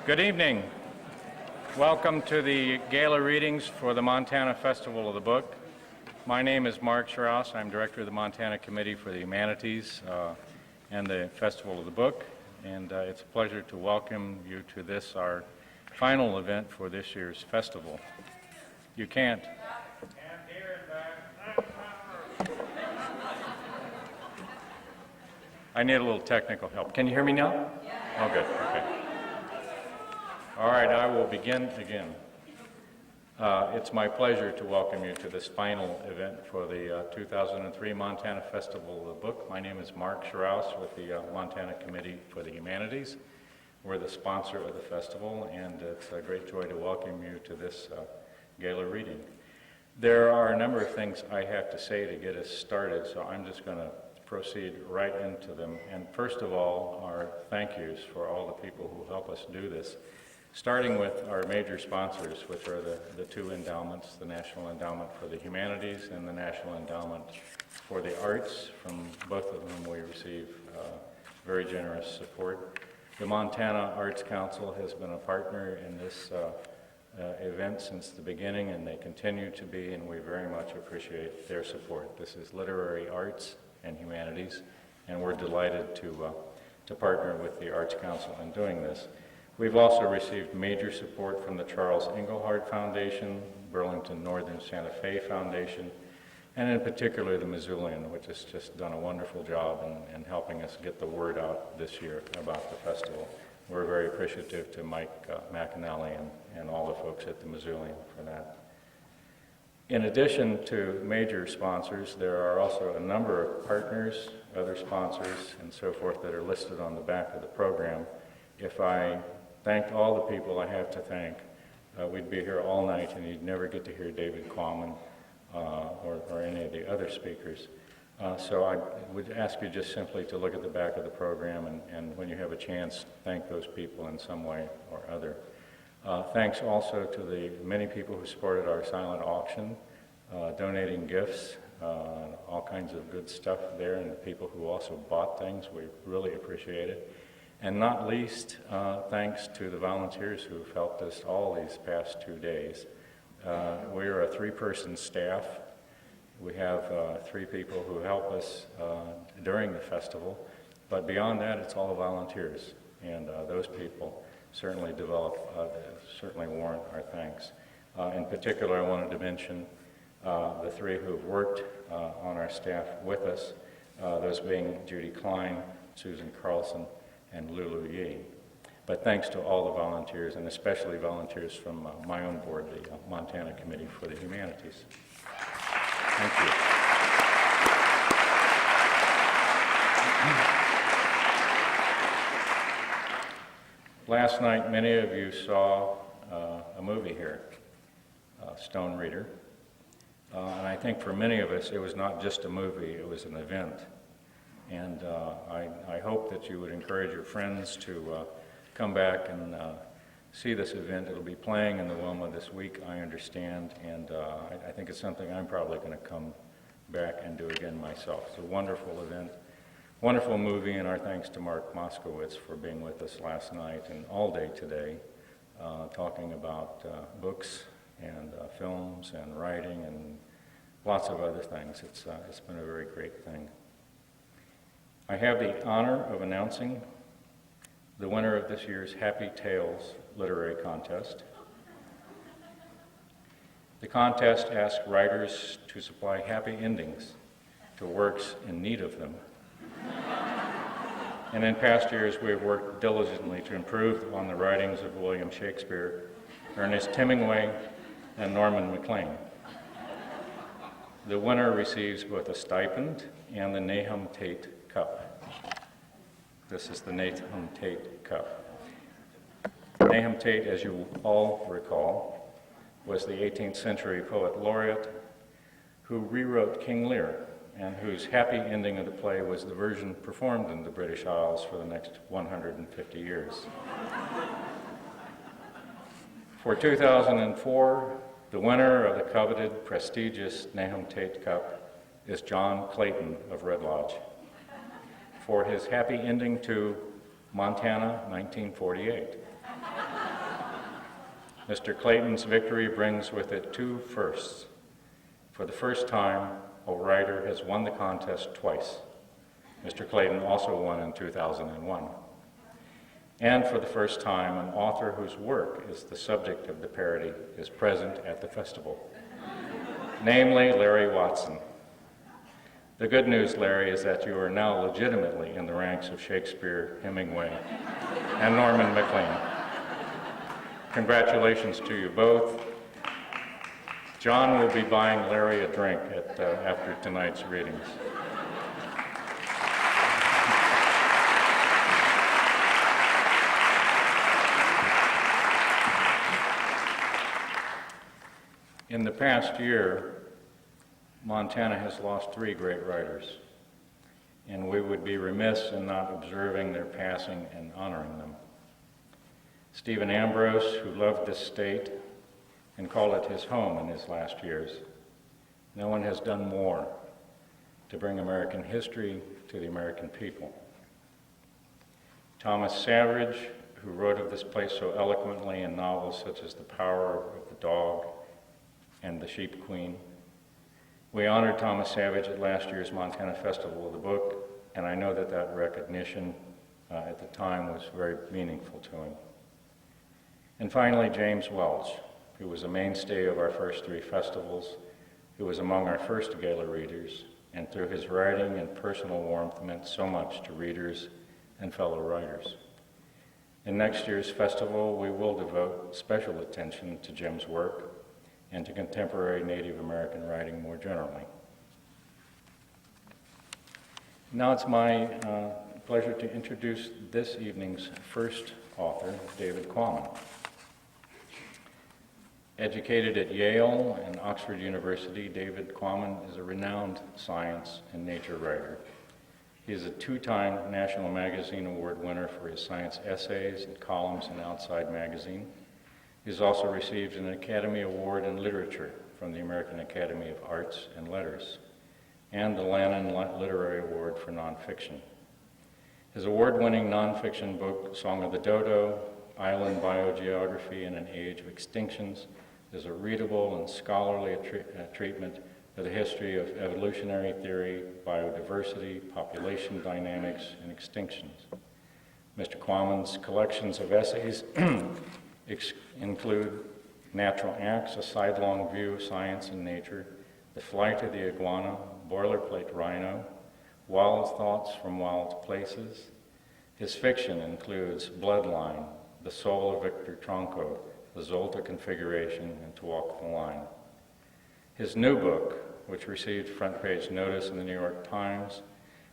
Good evening. Welcome to the Gala readings for the Montana Festival of the Book. My name is Mark Schraus. I'm director of the Montana Committee for the Humanities and the Festival of the Book. And it's a pleasure to welcome you to this, our final event for this year's festival. You can't. I need a little technical help. Can you hear me now? Oh, good. Okay. All right, I will begin again. It's my pleasure to welcome you to this final event for the 2003 Montana Festival of the Book. My name is Mark Schraus with the Montana Committee for the Humanities. We're the sponsor of the festival, and it's a great joy to welcome you to this gala reading. There are a number of things I have to say to get us started, so I'm just going to proceed right into them. And first of all, our thank yous for all the people who help us do this, starting with our major sponsors, which are the two endowments, the National Endowment for the Humanities and the National Endowment for the Arts, from both of whom we receive very generous support. The Montana Arts Council has been a partner in this event since the beginning, and they continue to be, and we very much appreciate their support. This is literary arts and humanities, and we're delighted to partner with the Arts Council in doing this. We've also received major support from the Charles Engelhardt Foundation, Burlington Northern Santa Fe Foundation, and in particular the Missoulian, which has just done a wonderful job in helping us get the word out this year about the festival. We're very appreciative to Mike McAnally and all the folks at the Missoulian for that. In addition to major sponsors, there are also a number of partners, other sponsors, and so forth that are listed on the back of the program. If I thanked all the people I have to thank, we'd be here all night and you'd never get to hear David Quammen or any of the other speakers. So I would ask you just simply to look at the back of the program and when you have a chance, thank those people in some way or other. Thanks also to the many people who supported our silent auction, donating gifts, all kinds of good stuff there, and the people who also bought things. We really appreciate it. And not least, thanks to the volunteers who have helped us all these past 2 days. We're a three-person staff. We have 3 people who help us during the festival, but beyond that, it's all volunteers, and those people certainly warrant our thanks. In particular, I wanted to mention the 3 who've worked on our staff with us, those being Judy Klein, Susan Carlson, and Lulu Yee. But thanks to all the volunteers, and especially volunteers from my own board, the Montana Committee for the Humanities. Thank you. Last night, many of you saw a movie here, Stone Reader. And I think for many of us, it was not just a movie, it was an event. And I hope that you would encourage your friends to come back and see this event. It'll be playing in the Wilma this week, I understand, and I think it's something I'm probably going to come back and do again myself. It's a wonderful event, wonderful movie, and our thanks to Mark Moskowitz for being with us last night and all day today, talking about books and films and writing and lots of other things. It's been a very great thing. I have the honor of announcing the winner of this year's Happy Tales Literary Contest. The contest asks writers to supply happy endings to works in need of them. And in past years, we've worked diligently to improve on the writings of William Shakespeare, Ernest Hemingway, and Norman MacLean. The winner receives both a stipend and the Nahum Tate Cup. This is the Nahum Tate Cup. Nahum Tate, as you all recall, was the 18th century poet laureate who rewrote King Lear and whose happy ending of the play was the version performed in the British Isles for the next 150 years. For 2004, the winner of the coveted, prestigious Nahum Tate Cup is John Clayton of Red Lodge for his happy ending to Montana, 1948. Mr. Clayton's victory brings with it two firsts. For the first time, a writer has won the contest twice. Mr. Clayton also won in 2001. And for the first time, an author whose work is the subject of the parody is present at the festival, namely Larry Watson. The good news, Larry, is that you are now legitimately in the ranks of Shakespeare, Hemingway, and Norman Maclean. Congratulations to you both. John will be buying Larry a drink after tonight's readings. In the past year, Montana has lost three great writers, and we would be remiss in not observing their passing and honoring them. Stephen Ambrose, who loved this state and called it his home in his last years. No one has done more to bring American history to the American people. Thomas Savage, who wrote of this place so eloquently in novels such as The Power of the Dog and The Sheep Queen. We honored Thomas Savage at last year's Montana Festival of the Book, and I know that that recognition at the time was very meaningful to him. And finally, James Welch, who was a mainstay of our first three festivals, who was among our first Gala readers, and through his writing and personal warmth meant so much to readers and fellow writers. In next year's festival, we will devote special attention to Jim's work and to contemporary Native American writing more generally. Now it's my pleasure to introduce this evening's first author, David Quammen. Educated at Yale and Oxford University, David Quammen is a renowned science and nature writer. He is a two-time National Magazine Award winner for his science essays and columns in Outside Magazine. He has also received an Academy Award in Literature from the American Academy of Arts and Letters and the Lannan Literary Award for Nonfiction. His award-winning nonfiction book, Song of the Dodo, Island Biogeography in an Age of Extinctions, is a readable and scholarly treatment of the history of evolutionary theory, biodiversity, population dynamics, and extinctions. Mr. Quammen's collections of essays include Natural Acts, A Sidelong View of Science and Nature, The Flight of the Iguana, Boilerplate Rhino, Wild Thoughts from Wild Places. His fiction includes Bloodline, The Soul of Victor Tronco, The Zolta Configuration, and To Walk the Line. His new book, which received front page notice in the New York Times,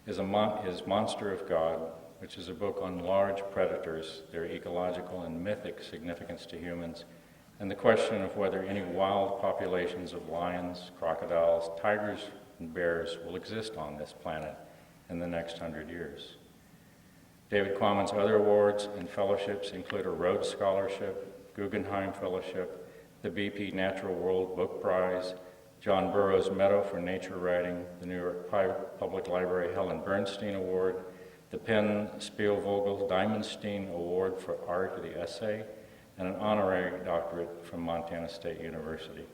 is Monster of God, which is a book on large predators, their ecological and mythic significance to humans, and the question of whether any wild populations of lions, crocodiles, tigers, and bears will exist on this planet in the next 100 years. David Quammen's other awards and fellowships include a Rhodes Scholarship, Guggenheim Fellowship, the BP Natural World Book Prize, John Burroughs Medal for Nature Writing, the New York Public Library Helen Bernstein Award, the Penn Spielvogel Diamondstein Award for Art of the Essay, and an honorary doctorate from Montana State University.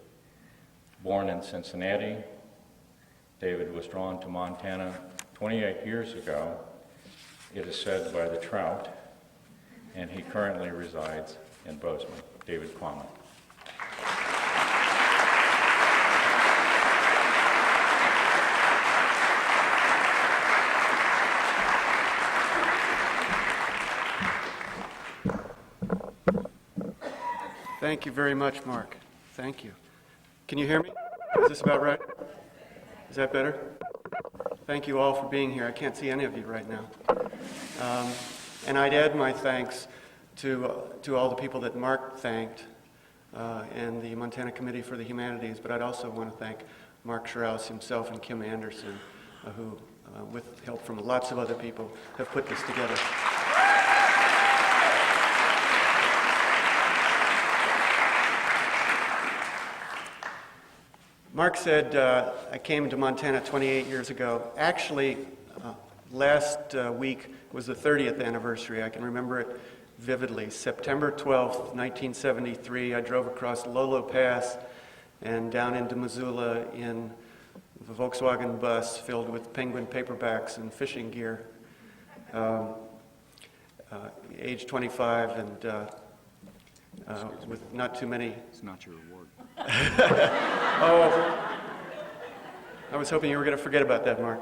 Born in Cincinnati, David was drawn to Montana 28 years ago, it is said by the trout, and he currently resides in Bozeman. David Quammen. Thank you very much, Mark. Thank you. Can you hear me? Is this about right? Is that better? Thank you all for being here. I can't see any of you right now. And I'd add my thanks to all the people that Mark thanked and the Montana Committee for the Humanities, but I'd also want to thank Mark Schraus himself and Kim Anderson, who, with help from lots of other people, have put this together. Mark said, I came to Montana 28 years ago. Actually, last week was the 30th anniversary. I can remember it vividly. September 12th, 1973, I drove across Lolo Pass and down into Missoula in the Volkswagen bus filled with penguin paperbacks and fishing gear. Age 25 and with not too many. It's not your reward. Oh, I was hoping you were going to forget about that, Mark.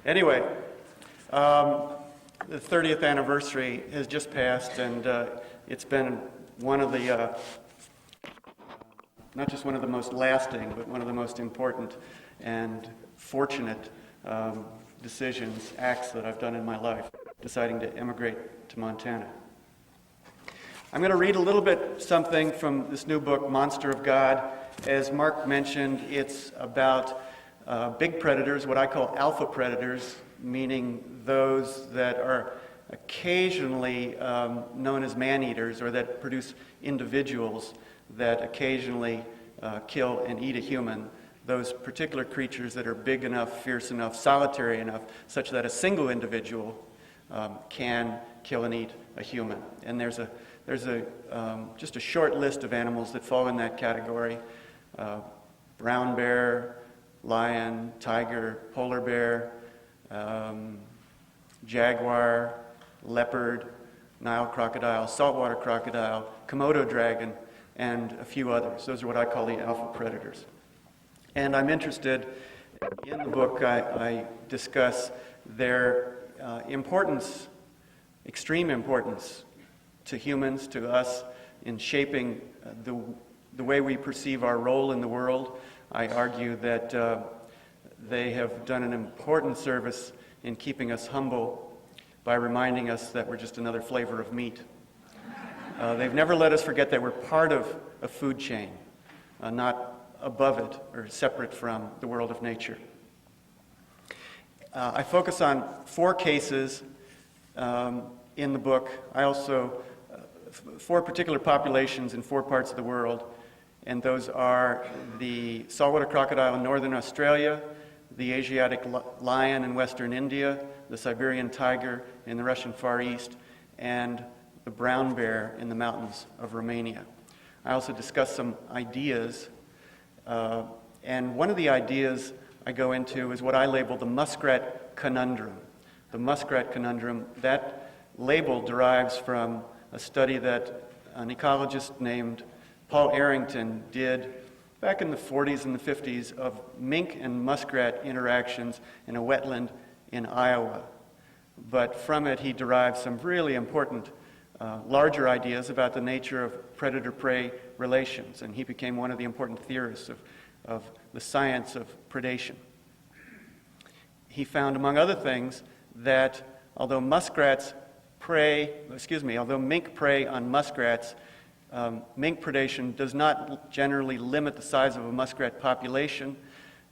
Anyway, the 30th anniversary has just passed, and it's been one of the not just one of the most lasting, but one of the most important and fortunate decisions, acts that I've done in my life, deciding to emigrate to Montana. I'm going to read a little bit something from this new book, Monster of God. As Mark mentioned, it's about big predators, what I call alpha predators, meaning those that are occasionally known as man-eaters, or that produce individuals that occasionally kill and eat a human. Those particular creatures that are big enough, fierce enough, solitary enough, such that a single individual can kill and eat a human. And there's just a short list of animals that fall in that category: brown bear, lion, tiger, polar bear, jaguar, leopard, Nile crocodile, saltwater crocodile, Komodo dragon, and a few others. Those are what I call the alpha predators. And I'm interested, in the book, I discuss their importance, extreme importance to humans, to us, in shaping the way we perceive our role in the world. I argue that they have done an important service in keeping us humble by reminding us that we're just another flavor of meat. They've never let us forget that we're part of a food chain, not above it or separate from the world of nature. I focus on 4 cases in the book. I also 4 particular populations in 4 parts of the world, and those are the saltwater crocodile in northern Australia, the Asiatic lion in western India, the Siberian tiger in the Russian Far East, and the brown bear in the mountains of Romania. I also discuss some ideas, and one of the ideas I go into is what I label the muskrat conundrum. The muskrat conundrum, that label derives from a study that an ecologist named Paul Arrington did back in the 40s and the 50s of mink and muskrat interactions in a wetland in Iowa. But from it, he derived some really important larger ideas about the nature of predator-prey relations, and he became one of the important theorists of the science of predation. He found, among other things, that although mink prey on muskrats, mink predation does not generally limit the size of a muskrat population.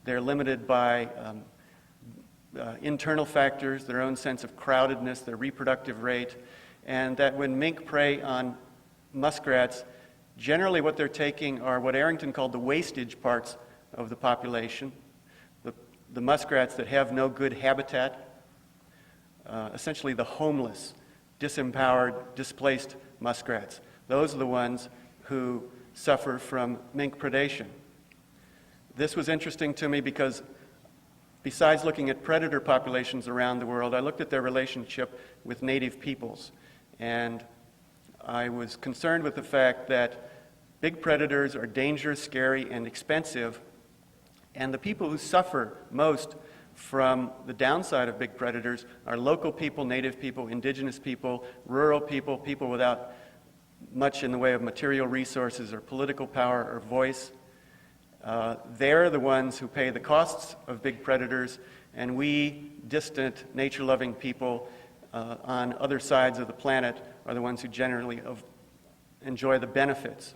They're limited by internal factors, their own sense of crowdedness, their reproductive rate, and that when mink prey on muskrats, generally what they're taking are what Arrington called the wastage parts of the population, the muskrats that have no good habitat, essentially the homeless, disempowered, displaced muskrats. Those are the ones who suffer from mink predation. This was interesting to me because besides looking at predator populations around the world, I looked at their relationship with native peoples. And I was concerned with the fact that big predators are dangerous, scary, and expensive. And the people who suffer most from the downside of big predators are local people, native people, indigenous people, rural people, people without much in the way of material resources or political power or voice. They're the ones who pay the costs of big predators, and we, distant, nature-loving people on other sides of the planet, are the ones who generally enjoy the benefits.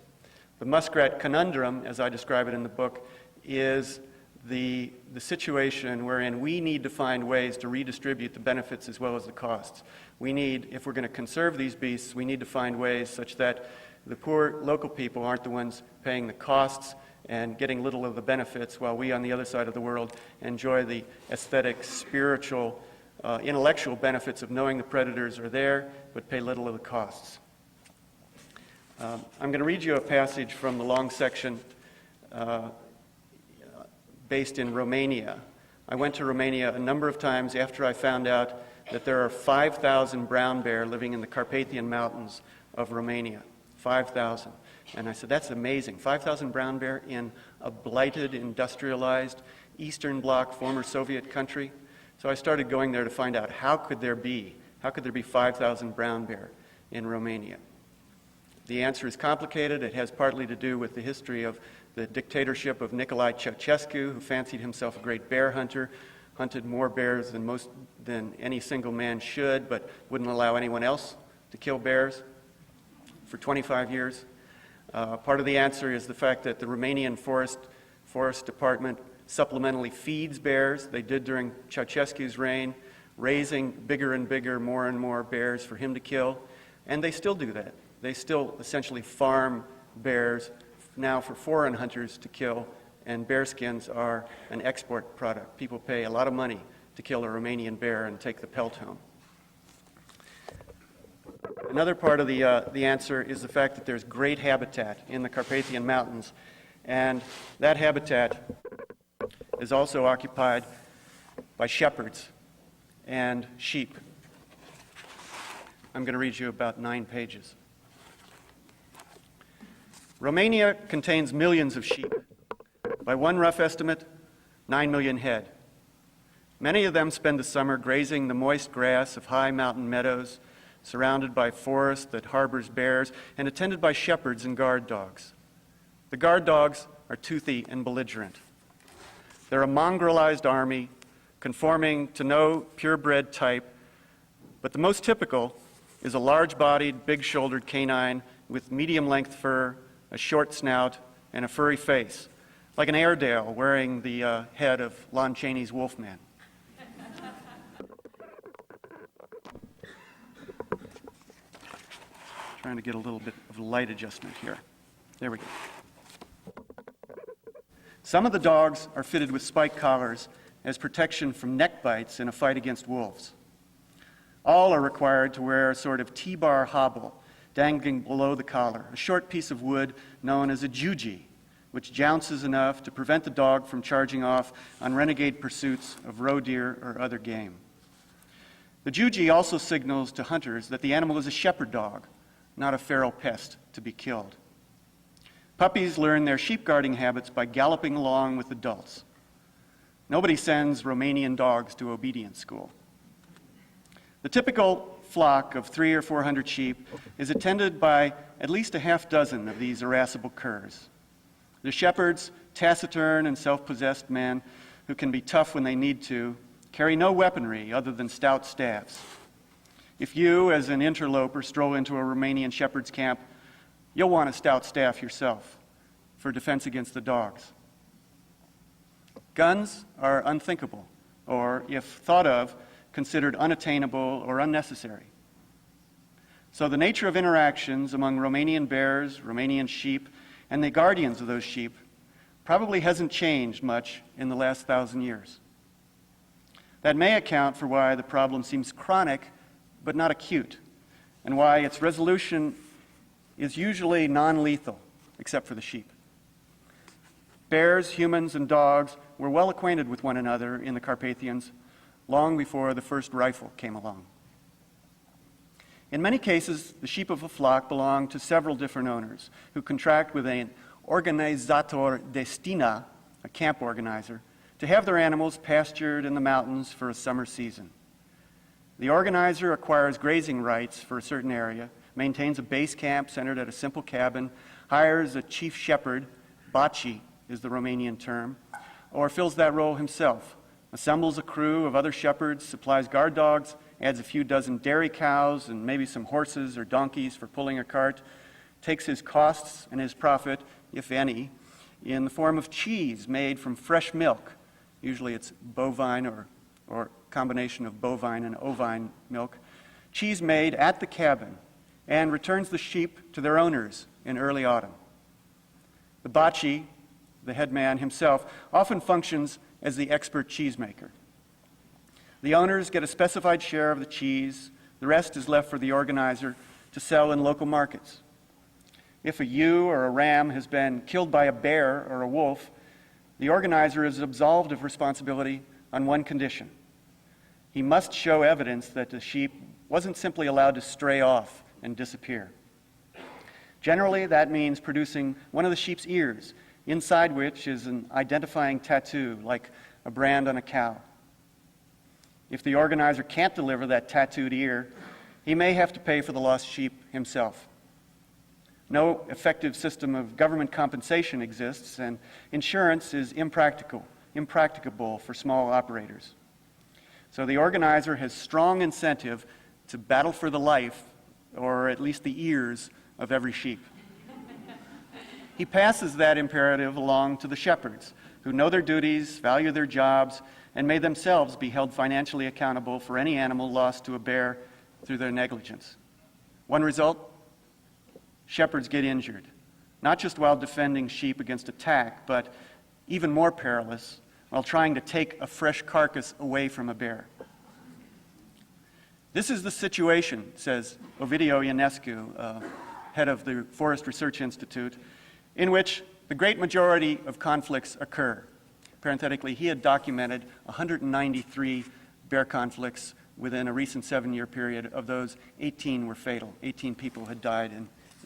The muskrat conundrum, as I describe it in the book, is the situation wherein we need to find ways to redistribute the benefits as well as the costs. We need, if we're going to conserve these beasts, we need to find ways such that the poor local people aren't the ones paying the costs and getting little of the benefits, while we on the other side of the world enjoy the aesthetic, spiritual intellectual benefits of knowing the predators are there, but pay little of the costs. I'm going to read you a passage from the long section based in Romania. I went to Romania a number of times after I found out that there are 5,000 brown bear living in the Carpathian Mountains of Romania. 5,000. And I said, that's amazing. 5,000 brown bear in a blighted, industrialized, Eastern Bloc, former Soviet country. So I started going there to find out how could there be 5,000 brown bear in Romania? The answer is complicated. It has partly to do with the history of the dictatorship of Nicolae Ceausescu, who fancied himself a great bear hunter, hunted more bears than any single man should, but wouldn't allow anyone else to kill bears for 25 years. Part of the answer is the fact that the Romanian Forest Department supplementally feeds bears. They did during Ceausescu's reign, raising bigger and bigger, more and more bears for him to kill, and they still do that. They still essentially farm bears now for foreign hunters to kill, and bear skins are an export product. People pay a lot of money to kill a Romanian bear and take the pelt home. Another part of the answer is the fact that there's great habitat in the Carpathian Mountains, and that habitat is also occupied by shepherds and sheep. I'm going to read you about 9 pages. Romania contains millions of sheep. By one rough estimate, 9 million head. Many of them spend the summer grazing the moist grass of high mountain meadows, surrounded by forest that harbors bears, and attended by shepherds and guard dogs. The guard dogs are toothy and belligerent. They're a mongrelized army, conforming to no purebred type, but the most typical is a large-bodied, big-shouldered canine with medium-length fur, a short snout, and a furry face, like an Airedale wearing the head of Lon Chaney's Wolfman. Trying to get a little bit of light adjustment here. There we go. Some of the dogs are fitted with spike collars as protection from neck bites in a fight against wolves. All are required to wear a sort of T-bar hobble dangling below the collar, a short piece of wood known as a juji, which jounces enough to prevent the dog from charging off on renegade pursuits of roe deer or other game. The juji also signals to hunters that the animal is a shepherd dog, not a feral pest to be killed. Puppies learn their sheep guarding habits by galloping along with adults. Nobody sends Romanian dogs to obedience school. The typical flock of 300 or 400 sheep is attended by at least a half dozen of these irascible curs. The shepherds, taciturn and self-possessed men who can be tough when they need to, carry no weaponry other than stout staffs. If you, as an interloper, stroll into a Romanian shepherd's camp, you'll want a stout staff yourself for defense against the dogs. Guns are unthinkable, or, if thought of, considered unattainable or unnecessary. So the nature of interactions among Romanian bears, Romanian sheep, and the guardians of those sheep probably hasn't changed much in the last 1,000 years. That may account for why the problem seems chronic but not acute, and why its resolution is usually non-lethal, except for the sheep. Bears, humans, and dogs were well acquainted with one another in the Carpathians long before the first rifle came along. In many cases, the sheep of a flock belong to several different owners who contract with an organizator destina, a camp organizer, to have their animals pastured in the mountains for a summer season. The organizer acquires grazing rights for a certain area, maintains a base camp centered at a simple cabin, hires a chief shepherd, bachi is the Romanian term, or fills that role himself, assembles a crew of other shepherds, supplies guard dogs, adds a few dozen dairy cows and maybe some horses or donkeys for pulling a cart, takes his costs and his profit, if any, in the form of cheese made from fresh milk. Usually it's bovine or combination of bovine and ovine milk, cheese made at the cabin, and returns the sheep to their owners in early autumn. The bachi, the head man himself, often functions as the expert cheesemaker. The owners get a specified share of the cheese. The rest is left for the organizer to sell in local markets. If a ewe or a ram has been killed by a bear or a wolf, the organizer is absolved of responsibility on one condition. He must show evidence that the sheep wasn't simply allowed to stray off and disappear. Generally, that means producing one of the sheep's ears, inside which is an identifying tattoo, like a brand on a cow. If the organizer can't deliver that tattooed ear, he may have to pay for the lost sheep himself. No effective system of government compensation exists, and insurance is impracticable for small operators. So the organizer has strong incentive to battle for the life, or at least the ears, of every sheep. He passes that imperative along to the shepherds, who know their duties, value their jobs, and may themselves be held financially accountable for any animal lost to a bear through their negligence. One result? Shepherds get injured, not just while defending sheep against attack, but even more perilous, while trying to take a fresh carcass away from a bear. This is the situation, says Ovidiu Ionescu, head of the Forest Research Institute, in which the great majority of conflicts occur. Parenthetically, he had documented 193 bear conflicts within a recent 7-year period. Of those, 18 were fatal. 18 people had died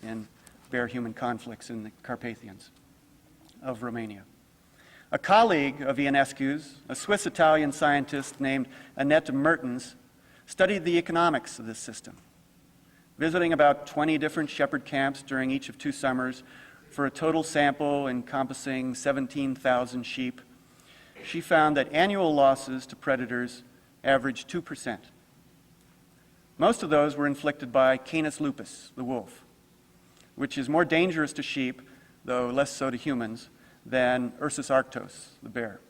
in bear-human conflicts in the Carpathians of Romania. A colleague of Ionescu's, a Swiss-Italian scientist named Annette Mertens, studied the economics of this system. Visiting about 20 different shepherd camps during each of 2 summers for a total sample encompassing 17,000 sheep, she found that annual losses to predators averaged 2%. Most of those were inflicted by Canis lupus, the wolf, which is more dangerous to sheep, though less so to humans, than Ursus arctos, the bear.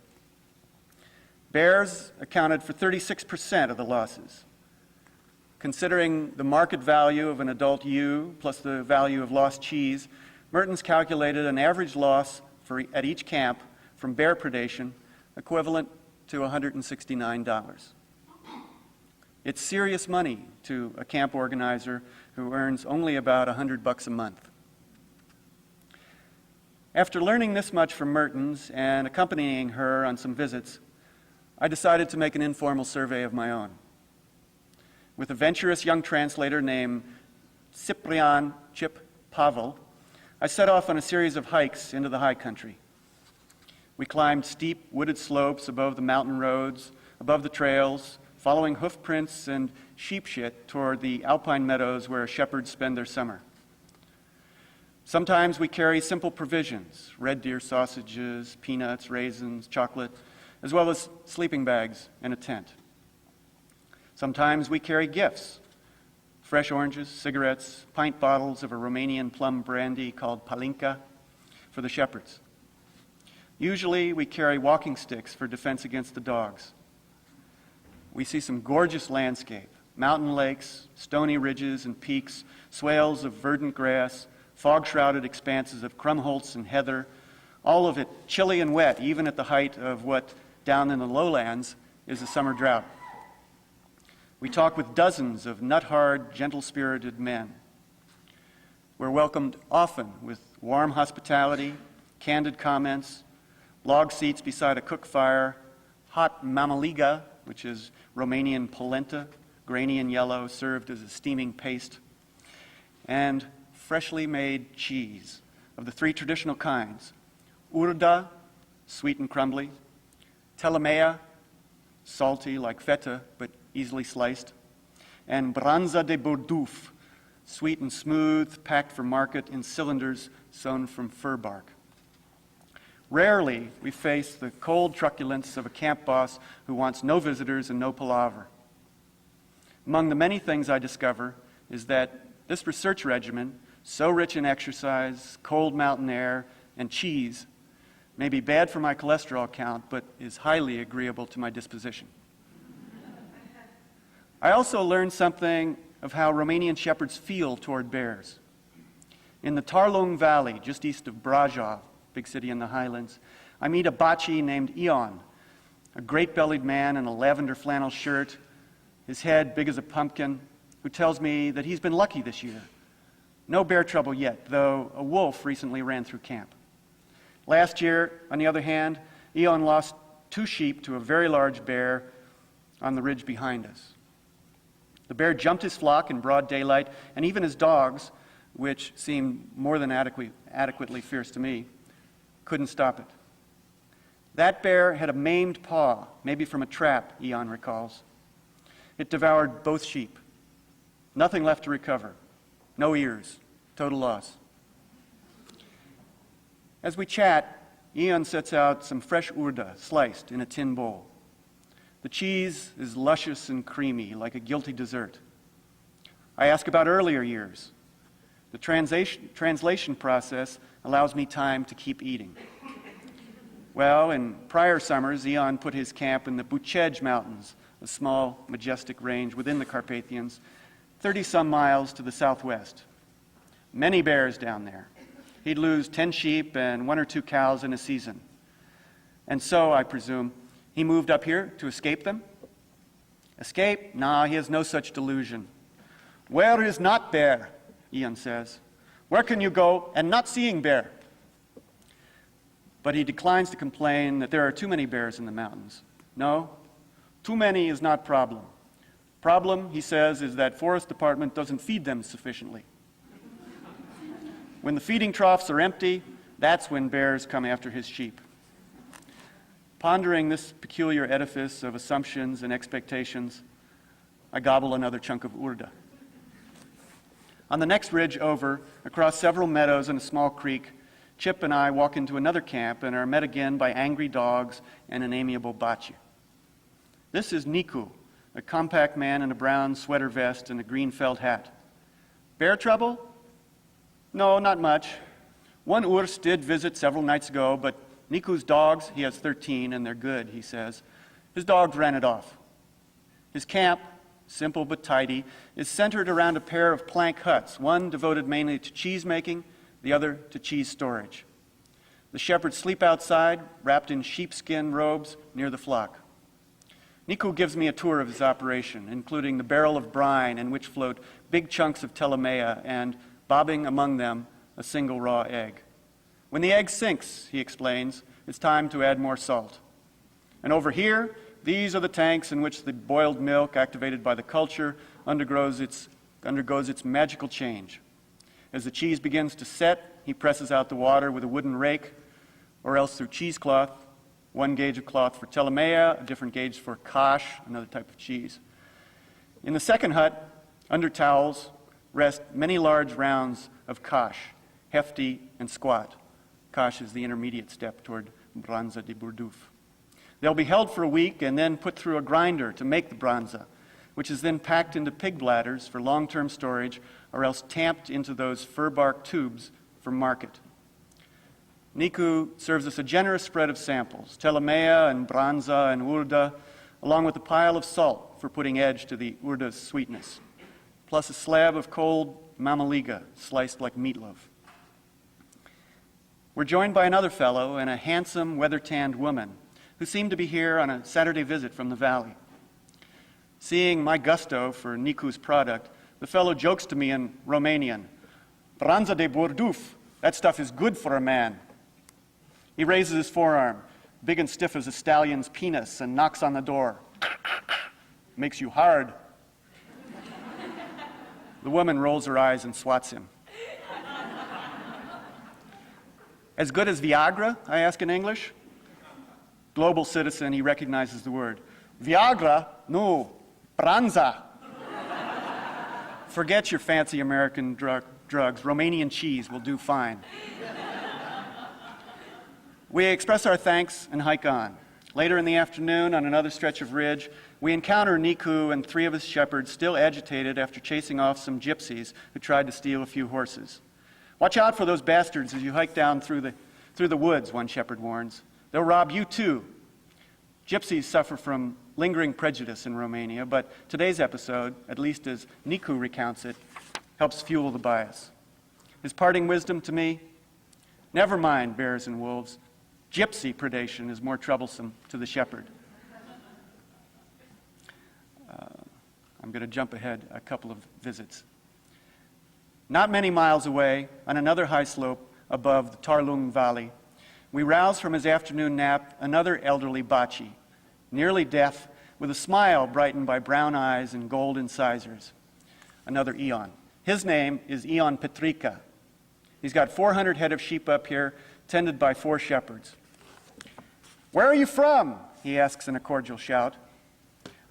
Bears accounted for 36% of the losses. Considering the market value of an adult ewe plus the value of lost cheese, Mertens calculated an average loss at each camp from bear predation equivalent to $169. It's serious money to a camp organizer who earns only about $100 a month. After learning this much from Mertens and accompanying her on some visits, I decided to make an informal survey of my own. With a venturous young translator named Cyprian Chip Pavel, I set off on a series of hikes into the high country. We climbed steep wooded slopes above the mountain roads, above the trails, following hoof prints and sheep shit toward the alpine meadows where shepherds spend their summer. Sometimes we carry simple provisions, red deer sausages, peanuts, raisins, chocolate, as well as sleeping bags and a tent. Sometimes we carry gifts, fresh oranges, cigarettes, pint bottles of a Romanian plum brandy called palinka for the shepherds. Usually we carry walking sticks for defense against the dogs. We see some gorgeous landscape, mountain lakes, stony ridges and peaks, swales of verdant grass, fog-shrouded expanses of krumholtz and heather, all of it chilly and wet, even at the height of what down in the lowlands is a summer drought. We talk with dozens of nut-hard, gentle-spirited men. We're welcomed often with warm hospitality, candid comments, log seats beside a cook fire, hot mamaliga, which is Romanian polenta, grainy and yellow, served as a steaming paste, and freshly made cheese of the 3 traditional kinds: urda, sweet and crumbly; telemea, salty like feta but easily sliced; and branza de burduf, sweet and smooth, packed for market in cylinders sewn from fir bark. Rarely we face the cold truculence of a camp boss who wants no visitors and no palaver. Among the many things I discover is that this research regimen, so rich in exercise, cold mountain air, and cheese, may be bad for my cholesterol count, but is highly agreeable to my disposition. I also learned something of how Romanian shepherds feel toward bears. In the Tarlung Valley, just east of Brajov, big city in the highlands, I meet a Baci named Ion, a great-bellied man in a lavender flannel shirt, his head big as a pumpkin, who tells me that he's been lucky this year. No bear trouble yet, though a wolf recently ran through camp. Last year, on the other hand, Eon lost 2 sheep to a very large bear on the ridge behind us. The bear jumped his flock in broad daylight, and even his dogs, which seemed more than adequately fierce to me, couldn't stop it. That bear had a maimed paw, maybe from a trap, Eon recalls. It devoured both sheep. Nothing left to recover. No ears. Total loss. As we chat, Eon sets out some fresh urda, sliced in a tin bowl. The cheese is luscious and creamy, like a guilty dessert. I ask about earlier years. The translation process allows me time to keep eating. Well, in prior summers, Eon put his camp in the Bucej Mountains, a small, majestic range within the Carpathians, 30-some miles to the southwest. Many bears down there. He'd lose 10 sheep and 1 or 2 cows in a season. And so, I presume, he moved up here to escape them? Escape? Nah, he has no such delusion. Where is not bear? Eon says. Where can you go and not seeing bear? But he declines to complain that there are too many bears in the mountains. No, too many is not problem. Problem, he says, is that Forest Department doesn't feed them sufficiently. When the feeding troughs are empty, that's when bears come after his sheep. Pondering this peculiar edifice of assumptions and expectations, I gobble another chunk of urda. On the next ridge over, across several meadows and a small creek, Chip and I walk into another camp and are met again by angry dogs and an amiable bachi. This is Niku, a compact man in a brown sweater vest and a green felt hat. Bear trouble? No, not much. One urs did visit several nights ago, but Niku's dogs, he has 13 and they're good, he says, his dogs ran it off. His camp, simple but tidy, is centered around a pair of plank huts, one devoted mainly to cheese making, the other to cheese storage. The shepherds sleep outside, wrapped in sheepskin robes near the flock. Niku gives me a tour of his operation, including the barrel of brine in which float big chunks of telemea and, bobbing among them, a single raw egg. When the egg sinks, he explains, it's time to add more salt. And over here, these are the tanks in which the boiled milk, activated by the culture, undergoes its magical change. As the cheese begins to set, he presses out the water with a wooden rake, or else through cheesecloth, 1 gauge of cloth for telemea, a different gauge for kash, another type of cheese. In the second hut, under towels, rest many large rounds of kash, hefty and squat. Kash is the intermediate step toward branza de burduf. They'll be held for a week and then put through a grinder to make the branza, which is then packed into pig bladders for long-term storage or else tamped into those fur bark tubes for market. Niku serves us a generous spread of samples, telemea and branza and urda, along with a pile of salt for putting edge to the urda's sweetness, plus a slab of cold mamaliga sliced like meatloaf. We're joined by another fellow and a handsome, weather-tanned woman who seem to be here on a Saturday visit from the valley. Seeing my gusto for Niku's product, the fellow jokes to me in Romanian, "Branza de burduf, that stuff is good for a man." He raises his forearm, big and stiff as a stallion's penis, and knocks on the door. "Makes you hard." The woman rolls her eyes and swats him. "As good as Viagra?" I ask in English. Global citizen, he recognizes the word. "Viagra? No, branza." Forget your fancy American drugs. Romanian cheese will do fine. We express our thanks and hike on. Later in the afternoon, on another stretch of ridge, we encounter Niku and 3 of his shepherds still agitated after chasing off some gypsies who tried to steal a few horses. "Watch out for those bastards as you hike down through the woods," one shepherd warns. "They'll rob you too." Gypsies suffer from lingering prejudice in Romania, but today's episode, at least as Niku recounts it, helps fuel the bias. His parting wisdom to me: never mind bears and wolves. Gypsy predation is more troublesome to the shepherd. I'm going to jump ahead a couple of visits. Not many miles away, on another high slope above the Tarlung Valley, we rouse from his afternoon nap another elderly Bachi, nearly deaf, with a smile brightened by brown eyes and gold incisors. Another Eon. His name is Eon Petrika. He's got 400 head of sheep up here, tended by 4 shepherds. "Where are you from?" he asks in a cordial shout.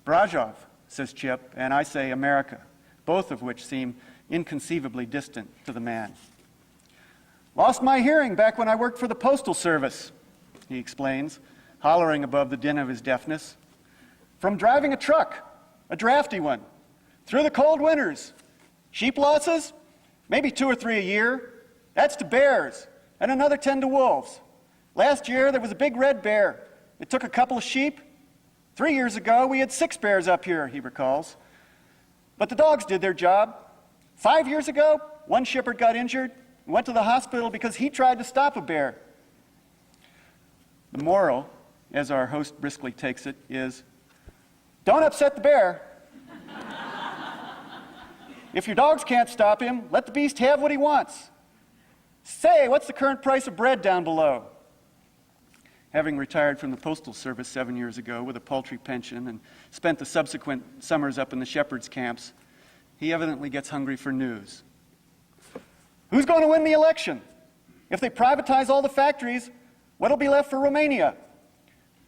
"Brajov," says Chip, and I say America, both of which seem inconceivably distant to the man. "Lost my hearing back when I worked for the Postal Service," he explains, hollering above the din of his deafness. "From driving a truck, a drafty one, through the cold winters. Sheep losses? Maybe 2 or 3 a year. That's to bears, and another 10 to wolves. Last year there was a big red bear. It took a couple of sheep. 3 years ago we had 6 bears up here," he recalls. "But the dogs did their job. 5 years ago, one shepherd got injured and went to the hospital because he tried to stop a bear." The moral, as our host briskly takes it, is, don't upset the bear. If your dogs can't stop him, let the beast have what he wants. Say, what's the current price of bread down below? Having retired from the Postal Service 7 years ago with a paltry pension and spent the subsequent summers up in the shepherds' camps, he evidently gets hungry for news. "Who's going to win the election? If they privatize all the factories, what'll be left for Romania?"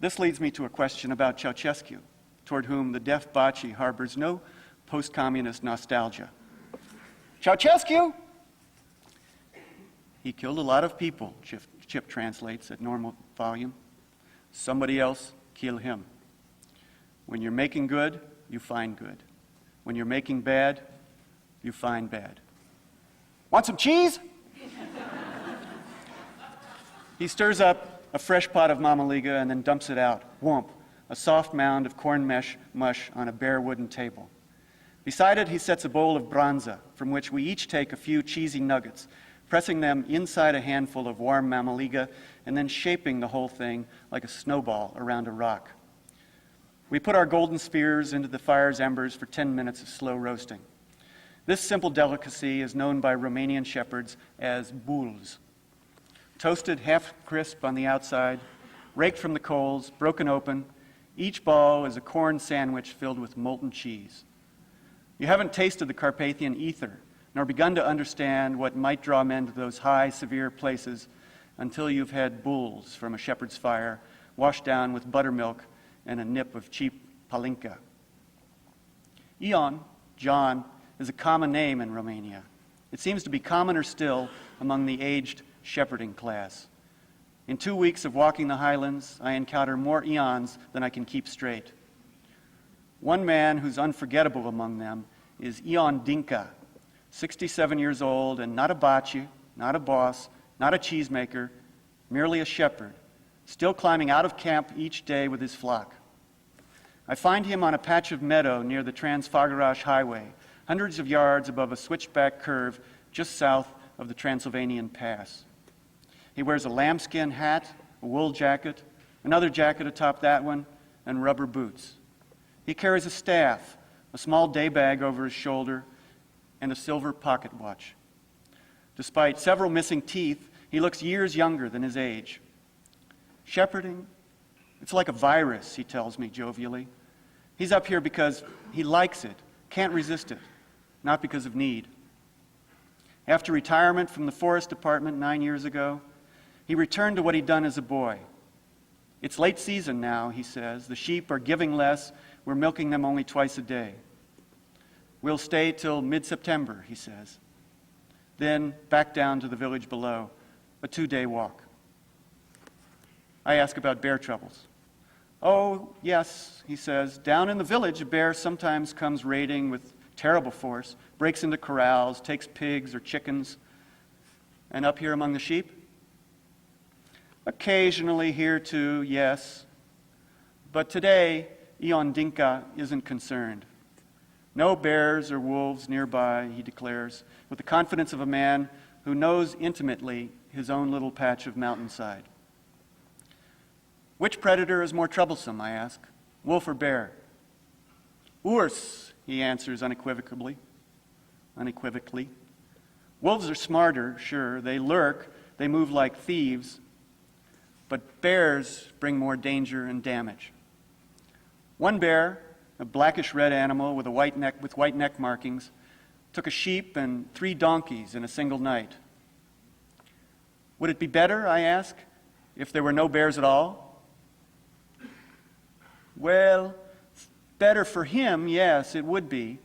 This leads me to a question about Ceausescu, toward whom the deaf Bachi harbors no post-communist nostalgia. "Ceausescu? He killed a lot of people," Chip translates at normal volume. "Somebody else kill him. When you're making good, you find good. When you're making bad, you find bad. Want some cheese?" He stirs up a fresh pot of mamaliga and then dumps it out. Whomp, a soft mound of corn mush on a bare wooden table. Beside it, he sets a bowl of branza, from which we each take a few cheesy nuggets, pressing them inside a handful of warm mamaliga and then shaping the whole thing like a snowball around a rock. We put our golden spheres into the fire's embers for 10 minutes of slow roasting. This simple delicacy is known by Romanian shepherds as bulz. Toasted half crisp on the outside, raked from the coals, broken open, each ball is a corn sandwich filled with molten cheese. You haven't tasted the Carpathian ether, nor begun to understand what might draw men to those high, severe places until you've had bulls from a shepherd's fire, washed down with buttermilk and a nip of cheap palinka. Ion, John, is a common name in Romania. It seems to be commoner still among the aged shepherding class. In 2 weeks of walking the highlands, I encounter more Ions than I can keep straight. One man who's unforgettable among them is Ion Dinka, 67 years old and not a bachi, not a boss, not a cheesemaker, merely a shepherd, still climbing out of camp each day with his flock. I find him on a patch of meadow near the Transfăgăraș Highway, hundreds of yards above a switchback curve just south of the Transylvanian Pass. He wears a lambskin hat, a wool jacket, another jacket atop that one, and rubber boots. He carries a staff, a small day bag over his shoulder, and a silver pocket watch. Despite several missing teeth, he looks years younger than his age. Shepherding, it's like a virus, he tells me jovially. He's up here because he likes it, can't resist it, not because of need. After retirement from the forest department 9 years ago, he returned to what he'd done as a boy. It's late season now, he says. The sheep are giving less. We're milking them only twice a day. We'll stay till mid-September, he says. Then back down to the village below, a 2-day walk. I ask about bear troubles. Oh, yes, he says. Down in the village, a bear sometimes comes raiding with terrible force, breaks into corrals, takes pigs or chickens. And up here among the sheep? Occasionally here too, yes. But today, Ion Dinka isn't concerned. No bears or wolves nearby, he declares, with the confidence of a man who knows intimately his own little patch of mountainside. Which predator is more troublesome, I ask, wolf or bear? Urs, he answers unequivocally. Wolves are smarter, sure. They lurk, they move like thieves, but bears bring more danger and damage. One bear, a blackish-red animal with white neck markings, took a sheep and 3 donkeys in a single night. Would it be better, I ask, if there were no bears at all? Well, better for him, yes, it would be.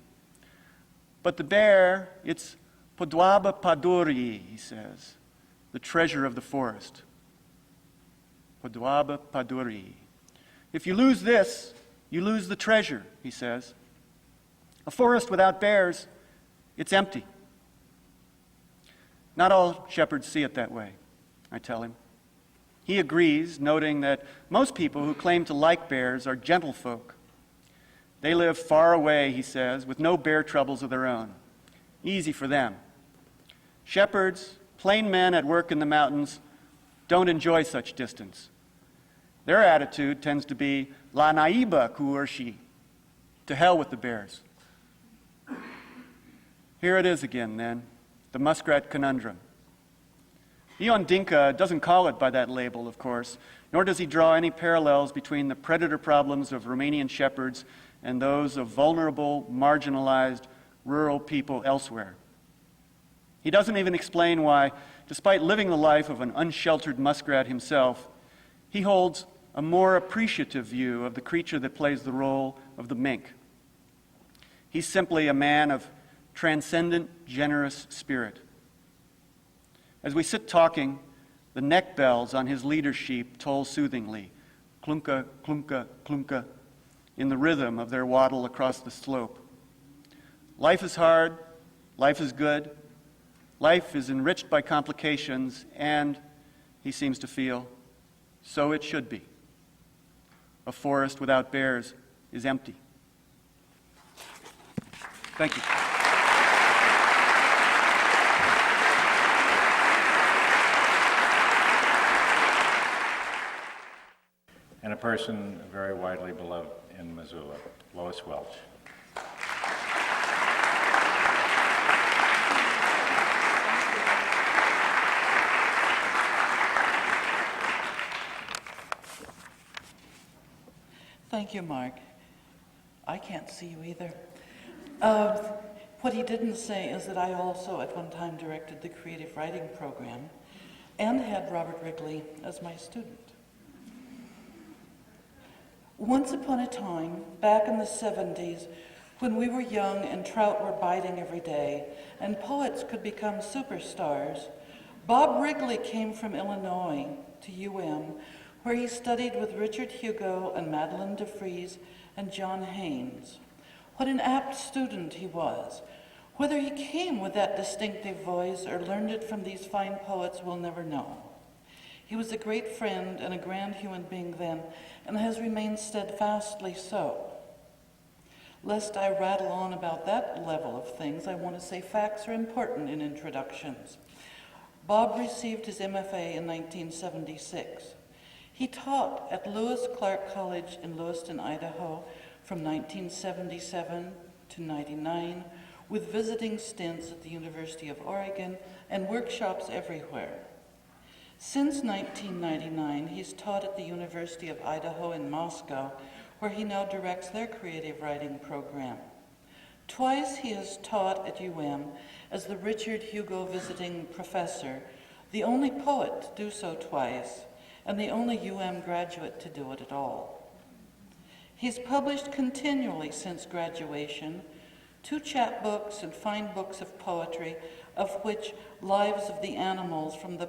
But the bear, it's podwaba paduri, he says, the treasure of the forest. Podwaba paduri. If you lose this, you lose the treasure, he says. A forest without bears, it's empty. Not all shepherds see it that way, I tell him. He agrees, noting that most people who claim to like bears are gentlefolk. They live far away, he says, with no bear troubles of their own. Easy for them. Shepherds, plain men at work in the mountains, don't enjoy such distance. Their attitude tends to be, la naiba kuurshi, to hell with the bears. Here it is again, then, the muskrat conundrum. Ion Dinka doesn't call it by that label, of course, nor does he draw any parallels between the predator problems of Romanian shepherds and those of vulnerable, marginalized, rural people elsewhere. He doesn't even explain why, despite living the life of an unsheltered muskrat himself, he holds a more appreciative view of the creature that plays the role of the mink. He's simply a man of transcendent, generous spirit. As we sit talking, the neck bells on his leader sheep toll soothingly, klunka, klunka, klunka, in the rhythm of their waddle across the slope. Life is hard, life is good, life is enriched by complications, and, he seems to feel, so it should be. A forest without bears is empty. Thank you. And a person very widely beloved in Missoula, Lois Welch. Thank you, Mark. I can't see you either. What he didn't say is that I also at one time directed the creative writing program and had Robert Wrigley as my student. Once upon a time, back in the 70s, when we were young and trout were biting every day and poets could become superstars, Bob Wrigley came from Illinois to UM, where he studied with Richard Hugo and Madeline DeFries and John Haynes. What an apt student he was. Whether he came with that distinctive voice or learned it from these fine poets, we'll never know. He was a great friend and a grand human being then, and has remained steadfastly so. Lest I rattle on about that level of things, I want to say facts are important in introductions. Bob received his MFA in 1976. He taught at Lewis Clark College in Lewiston, Idaho, from 1977 to 99, with visiting stints at the University of Oregon and workshops everywhere. Since 1999, he's taught at the University of Idaho in Moscow, where he now directs their creative writing program. Twice he has taught at UM as the Richard Hugo Visiting Professor, the only poet to do so twice, and the only UM graduate to do it at all. He's published continually since graduation, 2 chapbooks and fine books of poetry, of which Lives of the Animals from the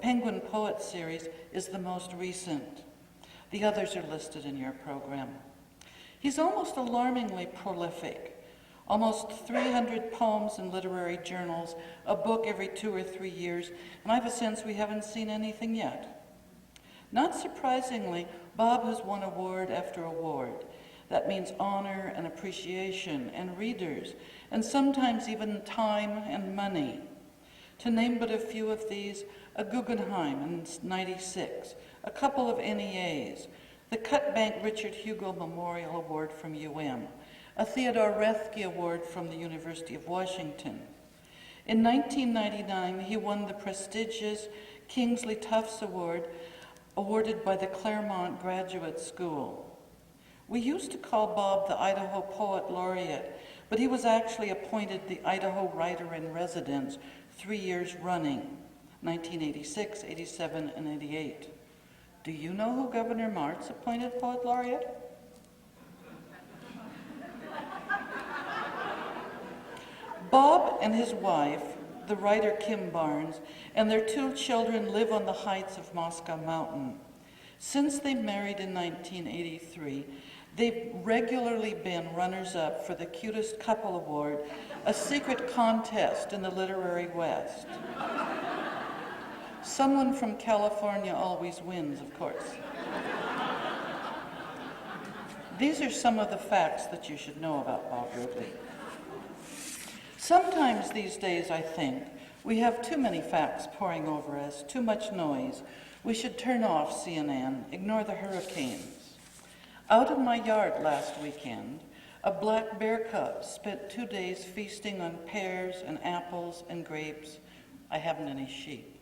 Penguin Poet series is the most recent. The others are listed in your program. He's almost alarmingly prolific. Almost 300 poems in literary journals, a book every 2 or 3 years, and I have a sense we haven't seen anything yet. Not surprisingly, Bob has won award after award. That means honor and appreciation and readers, and sometimes even time and money. To name but a few of these, a Guggenheim in '96, a couple of NEAs, the Cutbank Richard Hugo Memorial Award from UM, a Theodore Roethke Award from the University of Washington. In 1999, he won the prestigious Kingsley Tufts Award awarded by the Claremont Graduate School. We used to call Bob the Idaho Poet Laureate, but he was actually appointed the Idaho Writer in Residence 3 years running, 1986, 87, and 88. Do you know who Governor Martz appointed Poet Laureate? Bob and his wife, the writer Kim Barnes, and their 2 children live on the heights of Moscow Mountain. Since they married in 1983, they've regularly been runners-up for the Cutest Couple Award, a secret contest in the literary West. Someone from California always wins, of course. These are some of the facts that you should know about Bob Wrigley. Sometimes these days, I think, we have too many facts pouring over us, too much noise. We should turn off CNN, ignore the hurricanes. Out in my yard last weekend, a black bear cub spent 2 days feasting on pears and apples and grapes. I haven't any sheep.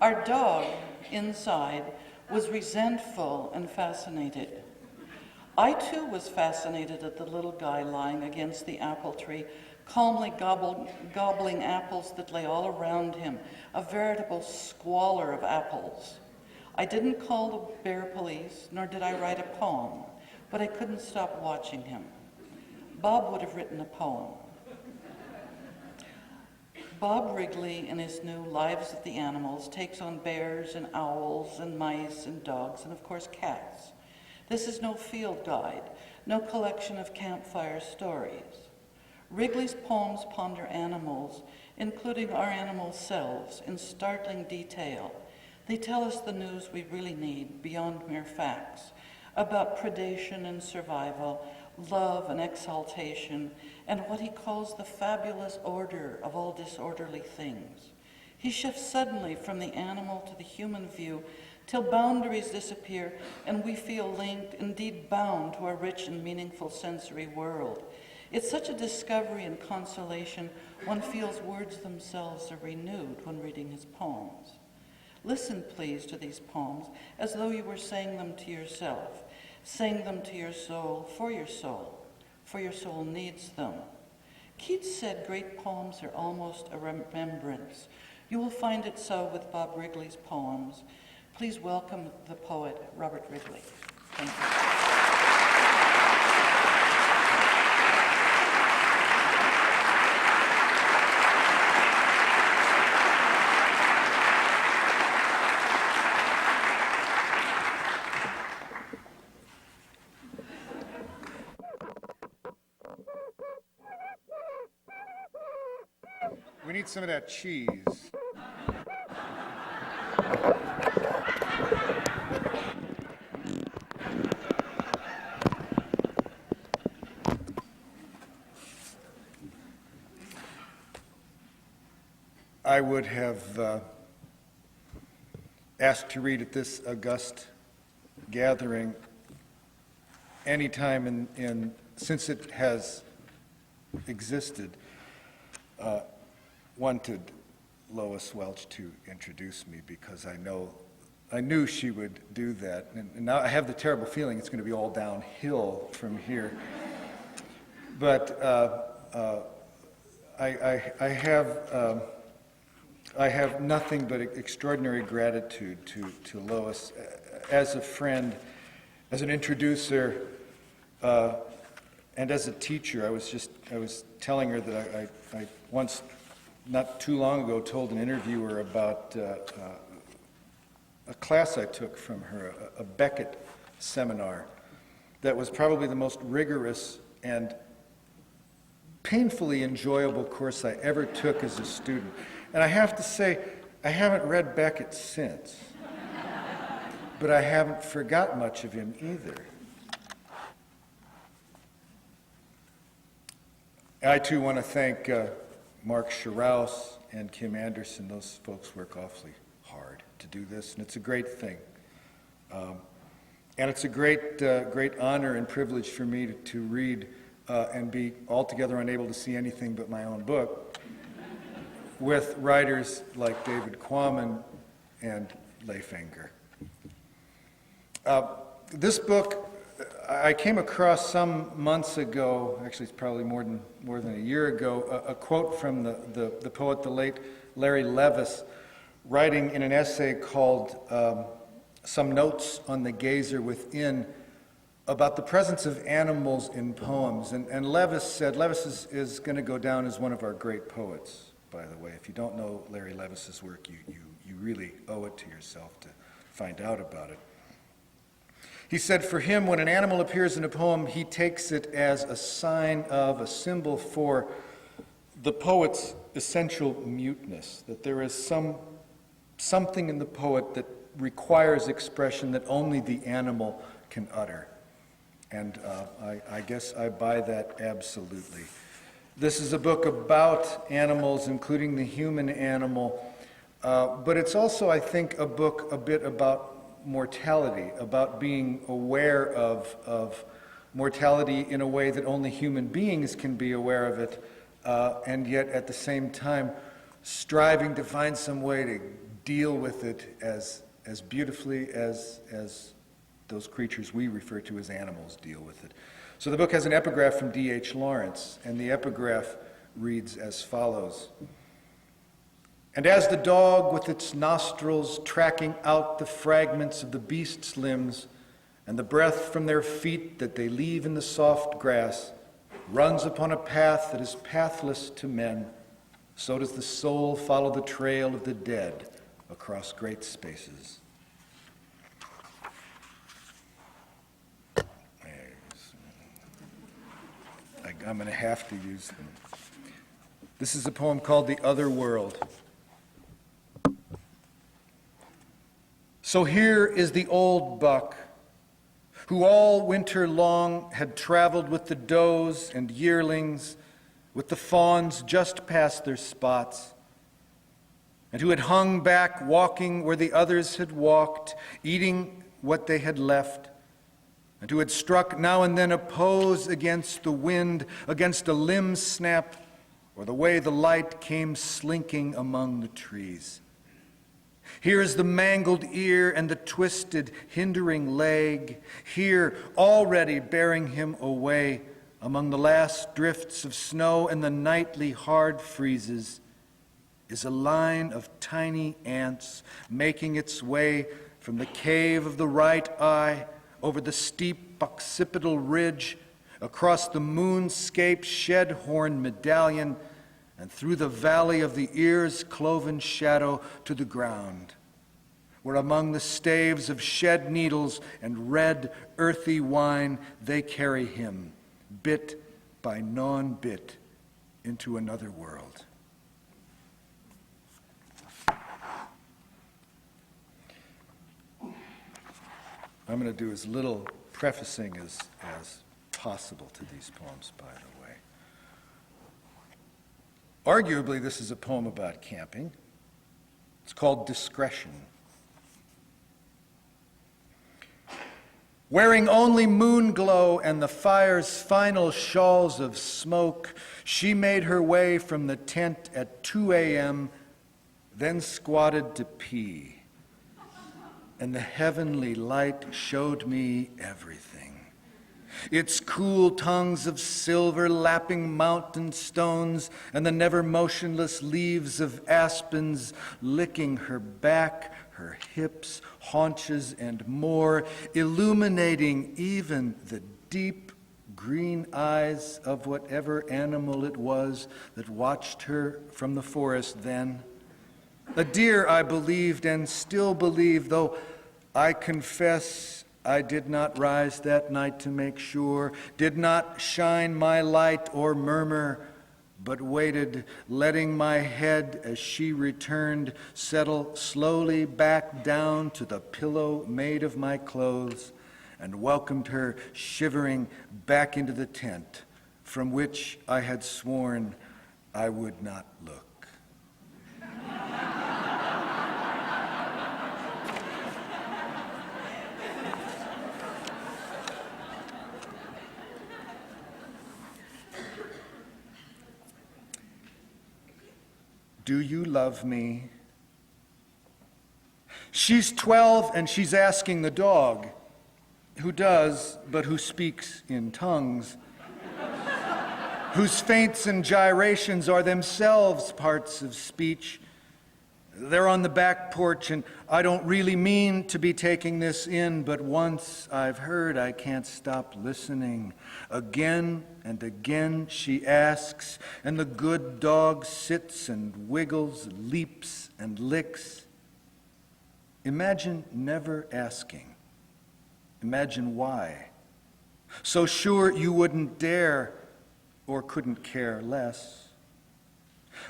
Our dog, inside, was resentful and fascinated. I too was fascinated at the little guy lying against the apple tree, calmly gobbling apples that lay all around him, a veritable squalor of apples. I didn't call the bear police, nor did I write a poem, but I couldn't stop watching him. Bob would have written a poem. Bob Wrigley, in his new Lives of the Animals, takes on bears and owls and mice and dogs and, of course, cats. This is no field guide, no collection of campfire stories. Wrigley's poems ponder animals, including our animal selves, in startling detail. They tell us the news we really need beyond mere facts, about predation and survival, love and exaltation, and what he calls the fabulous order of all disorderly things. He shifts suddenly from the animal to the human view till boundaries disappear and we feel linked, indeed bound, to a rich and meaningful sensory world. It's such a discovery and consolation, one feels words themselves are renewed when reading his poems. Listen, please, to these poems as though you were saying them to yourself. Sing them to your soul, for your soul needs them. Keats said great poems are almost a remembrance. You will find it so with Bob Wrigley's poems. Please welcome the poet, Robert Wrigley. Thank you. We need some of that cheese. I would have asked to read at this august gathering any time since it has existed. Wanted Lois Welch to introduce me because I knew she would do that, and now I have the terrible feeling it's going to be all downhill from here. But I have nothing but extraordinary gratitude to Lois as a friend, as an introducer, and as a teacher. I was telling her that I once, not too long ago, told an interviewer about a class I took from her, a Beckett seminar, that was probably the most rigorous and painfully enjoyable course I ever took as a student. And I have to say, I haven't read Beckett since, but I haven't forgot much of him either. I too want to thank Mark Scharouse and Kim Anderson. Those folks work awfully hard to do this, and it's a great thing And it's a great honor and privilege for me to read and be altogether unable to see anything but my own book with writers like David Quammen and Leif Enger. This book I came across some months ago, actually it's probably more than a year ago, a quote from the poet, the late Larry Levis, writing in an essay called Some Notes on the Gazer Within, about the presence of animals in poems. And Levis said, Levis is going to go down as one of our great poets, by the way. If you don't know Larry Levis's work, you really owe it to yourself to find out about it. He said, for him, when an animal appears in a poem, he takes it as a sign of, a symbol for the poet's essential muteness, that there is something in the poet that requires expression that only the animal can utter. And I guess I buy that absolutely. This is a book about animals, including the human animal, but it's also, I think, a book a bit about mortality, about being aware of mortality in a way that only human beings can be aware of it, and yet at the same time striving to find some way to deal with it as beautifully as those creatures we refer to as animals deal with it. So the book has an epigraph from D.H. Lawrence, and the epigraph reads as follows. And as the dog with its nostrils tracking out the fragments of the beast's limbs and the breath from their feet that they leave in the soft grass runs upon a path that is pathless to men, so does the soul follow the trail of the dead across great spaces. I'm going to have to use them. This is a poem called The Other World. So here is the old buck, who all winter long had traveled with the does and yearlings, with the fawns just past their spots, and who had hung back, walking where the others had walked, eating what they had left, and who had struck now and then a pose against the wind, against a limb snap, or the way the light came slinking among the trees. Here is the mangled ear and the twisted, hindering leg, here already bearing him away among the last drifts of snow and the nightly hard freezes, is a line of tiny ants making its way from the cave of the right eye over the steep occipital ridge, across the moonscape shed-horn medallion, and through the valley of the ear's cloven shadow to the ground, where among the staves of shed needles and red, earthy wine they carry him, bit by non-bit, into another world. I'm going to do as little prefacing as possible to these poems, by the way. Arguably, this is a poem about camping. It's called Discretion. Wearing only moon glow and the fire's final shawls of smoke, she made her way from the tent at 2 a.m., then squatted to pee. And the heavenly light showed me everything. Its cool tongues of silver lapping mountain stones and the never motionless leaves of aspens licking her back, her hips, haunches, and more, illuminating even the deep green eyes of whatever animal it was that watched her from the forest then. A deer, I believed and still believe, though I confess I did not rise that night to make sure, did not shine my light or murmur, but waited, letting my head as she returned settle slowly back down to the pillow made of my clothes, and welcomed her shivering back into the tent from which I had sworn I would not look. Do you love me? She's 12 and she's asking the dog, who does, but who speaks in tongues, whose feints and gyrations are themselves parts of speech. They're on the back porch, and I don't really mean to be taking this in, but once I've heard, I can't stop listening. Again and again she asks, and the good dog sits and wiggles, leaps and licks. Imagine never asking. Imagine why. So sure you wouldn't dare or couldn't care less.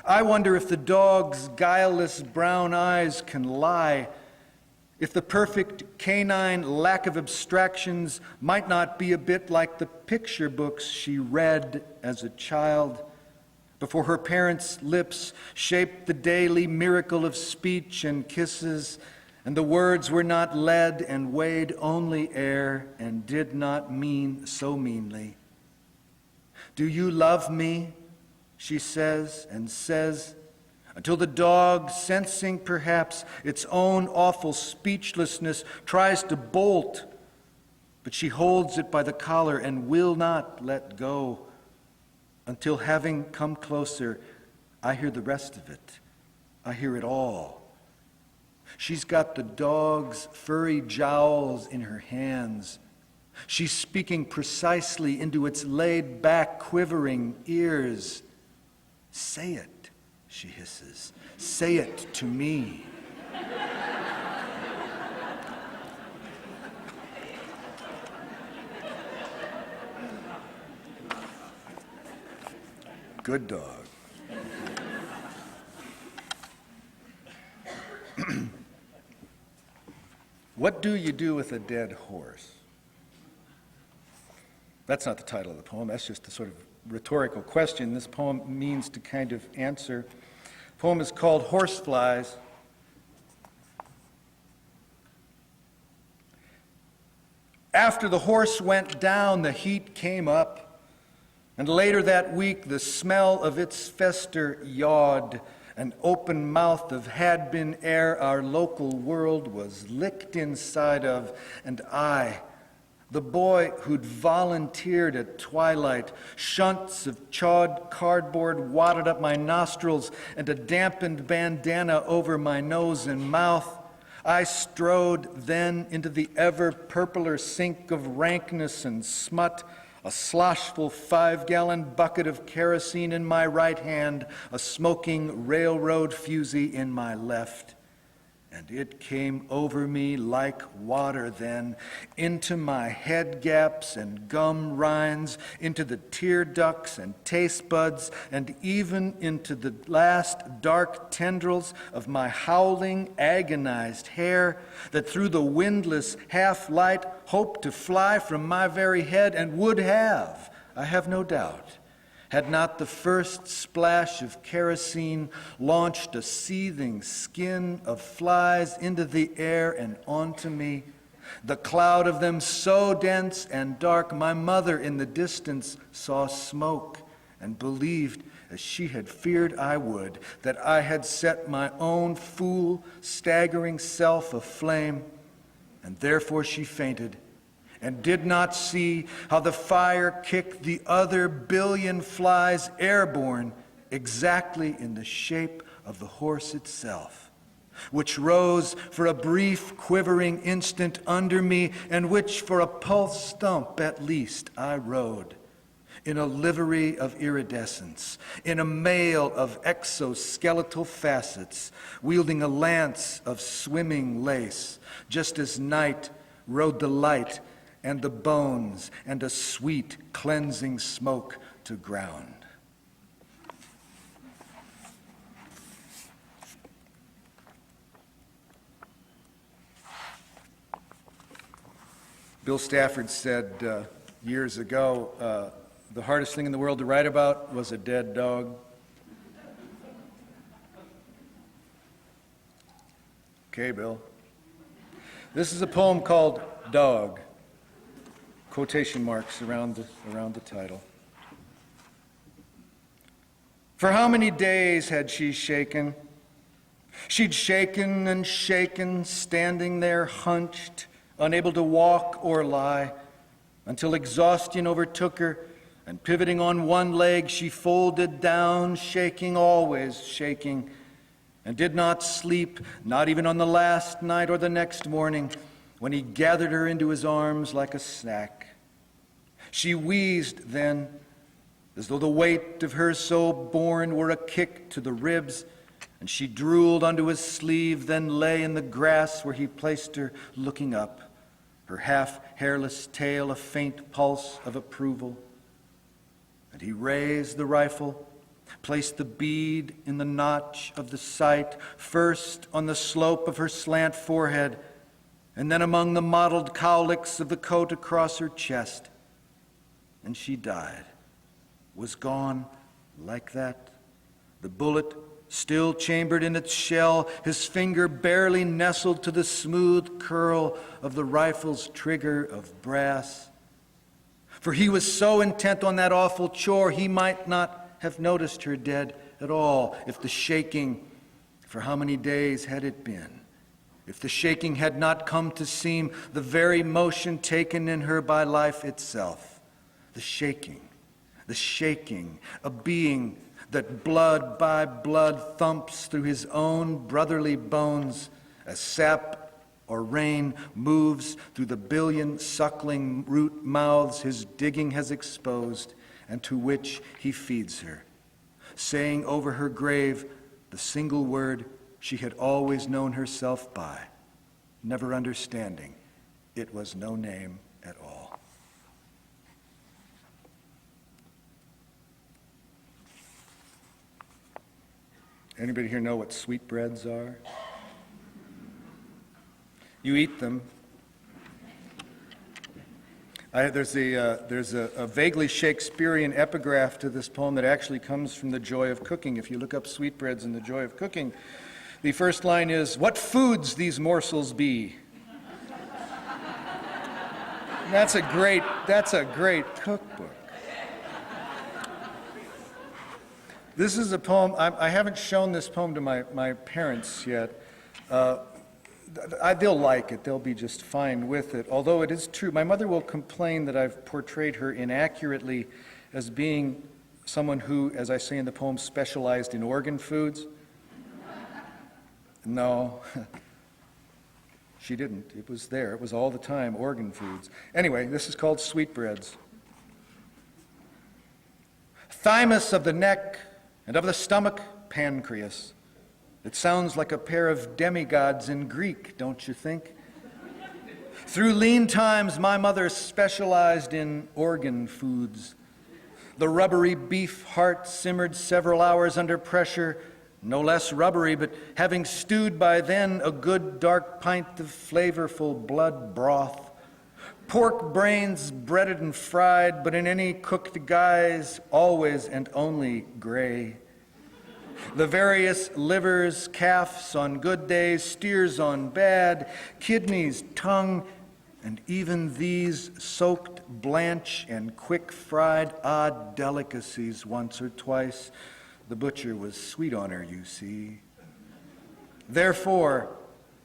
I wonder if the dog's guileless brown eyes can lie, if the perfect canine lack of abstractions might not be a bit like the picture books she read as a child, before her parents' lips shaped the daily miracle of speech and kisses, and the words were not lead and weighed only air and did not mean so meanly. Do you love me? She says and says, until the dog, sensing perhaps its own awful speechlessness, tries to bolt, but she holds it by the collar and will not let go, until having come closer, I hear the rest of it. I hear it all. She's got the dog's furry jowls in her hands. She's speaking precisely into its laid-back, quivering ears. Say it, she hisses. Say it to me. Good dog. What do you do with a dead horse? That's not the title of the poem. That's just a sort of rhetorical question. This poem means to kind of answer. The poem is called Horseflies. After the horse went down, the heat came up, and later that week the smell of its fester yawed. An open mouth of had-been air our local world was licked inside of, and I, the boy who'd volunteered at twilight, shunts of chawed cardboard wadded up my nostrils and a dampened bandana over my nose and mouth, I strode then into the ever purpler sink of rankness and smut, a sloshful 5-gallon bucket of kerosene in my right hand, a smoking railroad fusee in my left. And it came over me like water then, into my head gaps and gum rinds, into the tear ducts and taste buds, and even into the last dark tendrils of my howling, agonized hair, that through the windless half-light hoped to fly from my very head, and would have, I have no doubt, had not the first splash of kerosene launched a seething skin of flies into the air and onto me, the cloud of them so dense and dark my mother in the distance saw smoke and believed, as she had feared I would, that I had set my own fool, staggering self aflame, and therefore she fainted, and did not see how the fire kicked the other billion flies airborne exactly in the shape of the horse itself, which rose for a brief quivering instant under me, and which for a pulse stump at least I rode, in a livery of iridescence, in a mail of exoskeletal facets, wielding a lance of swimming lace, just as night rode the light and the bones, and a sweet, cleansing smoke to ground. Bill Stafford said years ago, the hardest thing in the world to write about was a dead dog. Okay, Bill. This is a poem called Dog. Quotation marks around the title. For how many days had she shaken? She'd shaken and shaken, standing there hunched, unable to walk or lie, until exhaustion overtook her, and pivoting on one leg, she folded down, shaking, always shaking, and did not sleep, not even on the last night or the next morning, when he gathered her into his arms like a snack. She wheezed then, as though the weight of her so born were a kick to the ribs, and she drooled onto his sleeve, then lay in the grass where he placed her, looking up, her half-hairless tail a faint pulse of approval. And he raised the rifle, placed the bead in the notch of the sight, first on the slope of her slant forehead, and then among the mottled cowlicks of the coat across her chest. And she died, was gone like that. The bullet still chambered in its shell, his finger barely nestled to the smooth curl of the rifle's trigger of brass. For he was so intent on that awful chore, he might not have noticed her dead at all if the shaking, for how many days had it been? If the shaking had not come to seem the very motion taken in her by life itself. The shaking, a being that blood by blood thumps through his own brotherly bones as sap or rain moves through the billion suckling root mouths his digging has exposed, and to which he feeds her, saying over her grave the single word she had always known herself by, never understanding it was no name at all. Anybody here know what sweetbreads are? You eat them. There's a vaguely Shakespearean epigraph to this poem that actually comes from The Joy of Cooking. If you look up sweetbreads in The Joy of Cooking, the first line is, "What foods these morsels be." That's a great cookbook. This is a poem, I haven't shown this poem to my parents yet. They'll like it, they'll be just fine with it. Although it is true, my mother will complain that I've portrayed her inaccurately as being someone who, as I say in the poem, specialized in organ foods. No, she didn't. It was there. It was all the time, organ foods. Anyway, this is called Sweetbreads. Thymus of the neck and of the stomach, pancreas. It sounds like a pair of demigods in Greek, don't you think? Through lean times, my mother specialized in organ foods. The rubbery beef heart simmered several hours under pressure, no less rubbery, but having stewed by then a good dark pint of flavorful blood broth. Pork brains breaded and fried, but in any cooked guise, always and only gray. The various livers, calves on good days, steers on bad, kidneys, tongue, and even these soaked, blanch, and quick-fried odd delicacies once or twice. The butcher was sweet on her, you see. Therefore,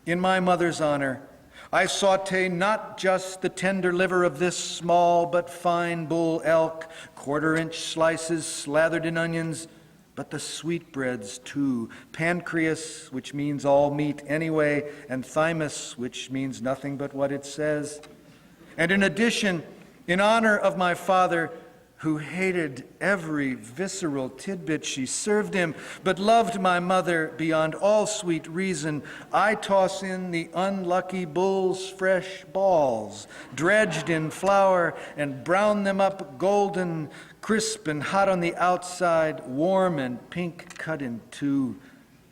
in my mother's honor, I saute not just the tender liver of this small but fine bull elk, quarter-inch slices slathered in onions, but the sweetbreads too, pancreas, which means all meat anyway, and thymus, which means nothing but what it says. And in addition, in honor of my father, who hated every visceral tidbit she served him, but loved my mother beyond all sweet reason, I toss in the unlucky bull's fresh balls, dredged in flour, and brown them up golden, crisp and hot on the outside, warm and pink cut in two.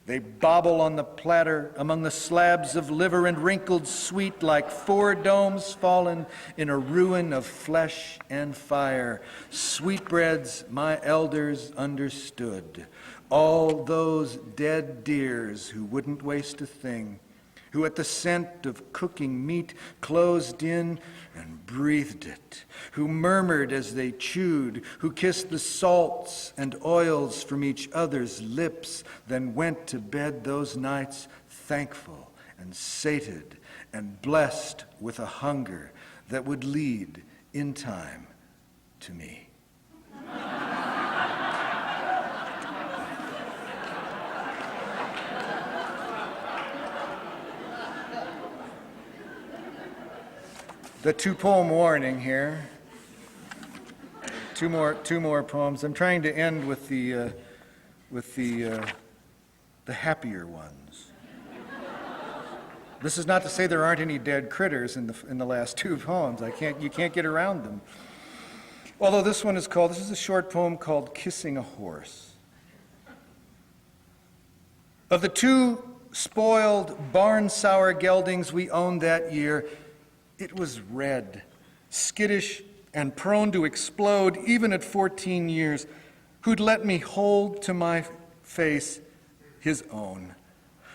They bobble on the platter among the slabs of liver and wrinkled sweet like four domes fallen in a ruin of flesh and fire. Sweetbreads my elders understood. All those dead deers who wouldn't waste a thing, who at the scent of cooking meat closed in and breathed it, who murmured as they chewed, who kissed the salts and oils from each other's lips, then went to bed those nights thankful and sated and blessed with a hunger that would lead in time to me. The two-poem warning here. Two more poems. I'm trying to end with the happier ones. This is not to say there aren't any dead critters in the last two poems. You can't get around them. Although this is a short poem called Kissing a Horse. Of the two spoiled barn-sour geldings we owned that year, it was red, skittish, and prone to explode even at 14 years, who'd let me hold to my face his own.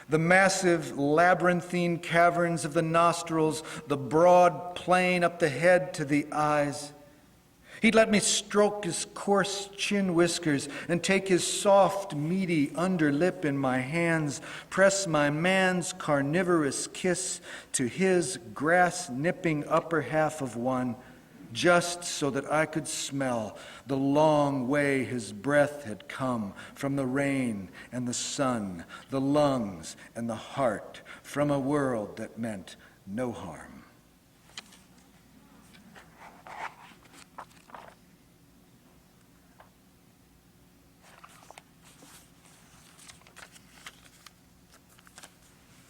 The massive labyrinthine caverns of the nostrils, the broad plain up the head to the eyes. He'd let me stroke his coarse chin whiskers and take his soft, meaty underlip in my hands, press my man's carnivorous kiss to his grass-nipping upper half of one, just so that I could smell the long way his breath had come from the rain and the sun, the lungs and the heart, from a world that meant no harm.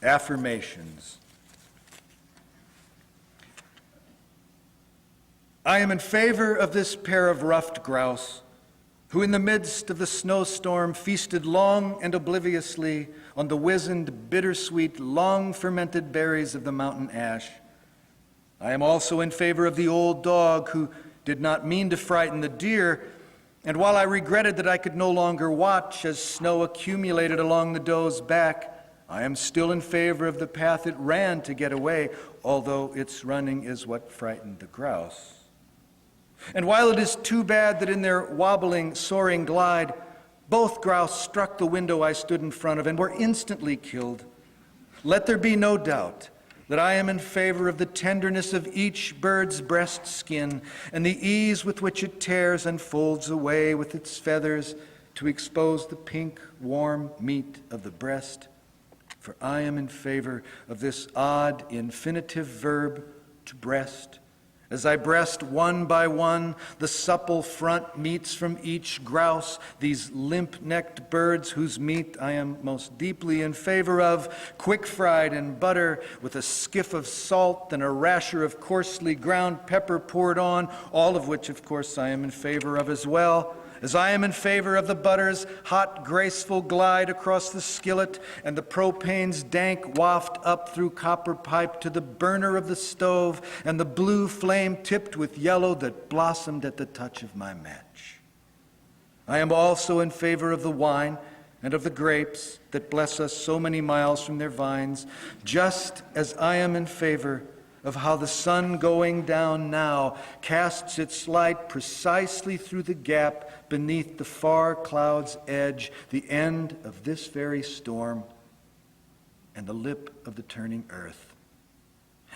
Affirmations. I am in favor of this pair of ruffed grouse, who in the midst of the snowstorm feasted long and obliviously on the wizened, bittersweet, long-fermented berries of the mountain ash. I am also in favor of the old dog who did not mean to frighten the deer, and while I regretted that I could no longer watch as snow accumulated along the doe's back, I am still in favor of the path it ran to get away, although its running is what frightened the grouse. And while it is too bad that in their wobbling, soaring glide, both grouse struck the window I stood in front of and were instantly killed, let there be no doubt that I am in favor of the tenderness of each bird's breast skin and the ease with which it tears and folds away with its feathers to expose the pink, warm meat of the breast. For I am in favor of this odd infinitive verb to breast. As I breast one by one the supple front meats from each grouse, these limp-necked birds whose meat I am most deeply in favor of, quick-fried in butter with a skiff of salt and a rasher of coarsely ground pepper poured on, all of which, of course, I am in favor of as well. As I am in favor of the butter's hot, graceful glide across the skillet and the propane's dank waft up through copper pipe to the burner of the stove and the blue flame tipped with yellow that blossomed at the touch of my match. I am also in favor of the wine and of the grapes that bless us so many miles from their vines, just as I am in favor of how the sun going down now casts its light precisely through the gap beneath the far cloud's edge, the end of this very storm and the lip of the turning earth,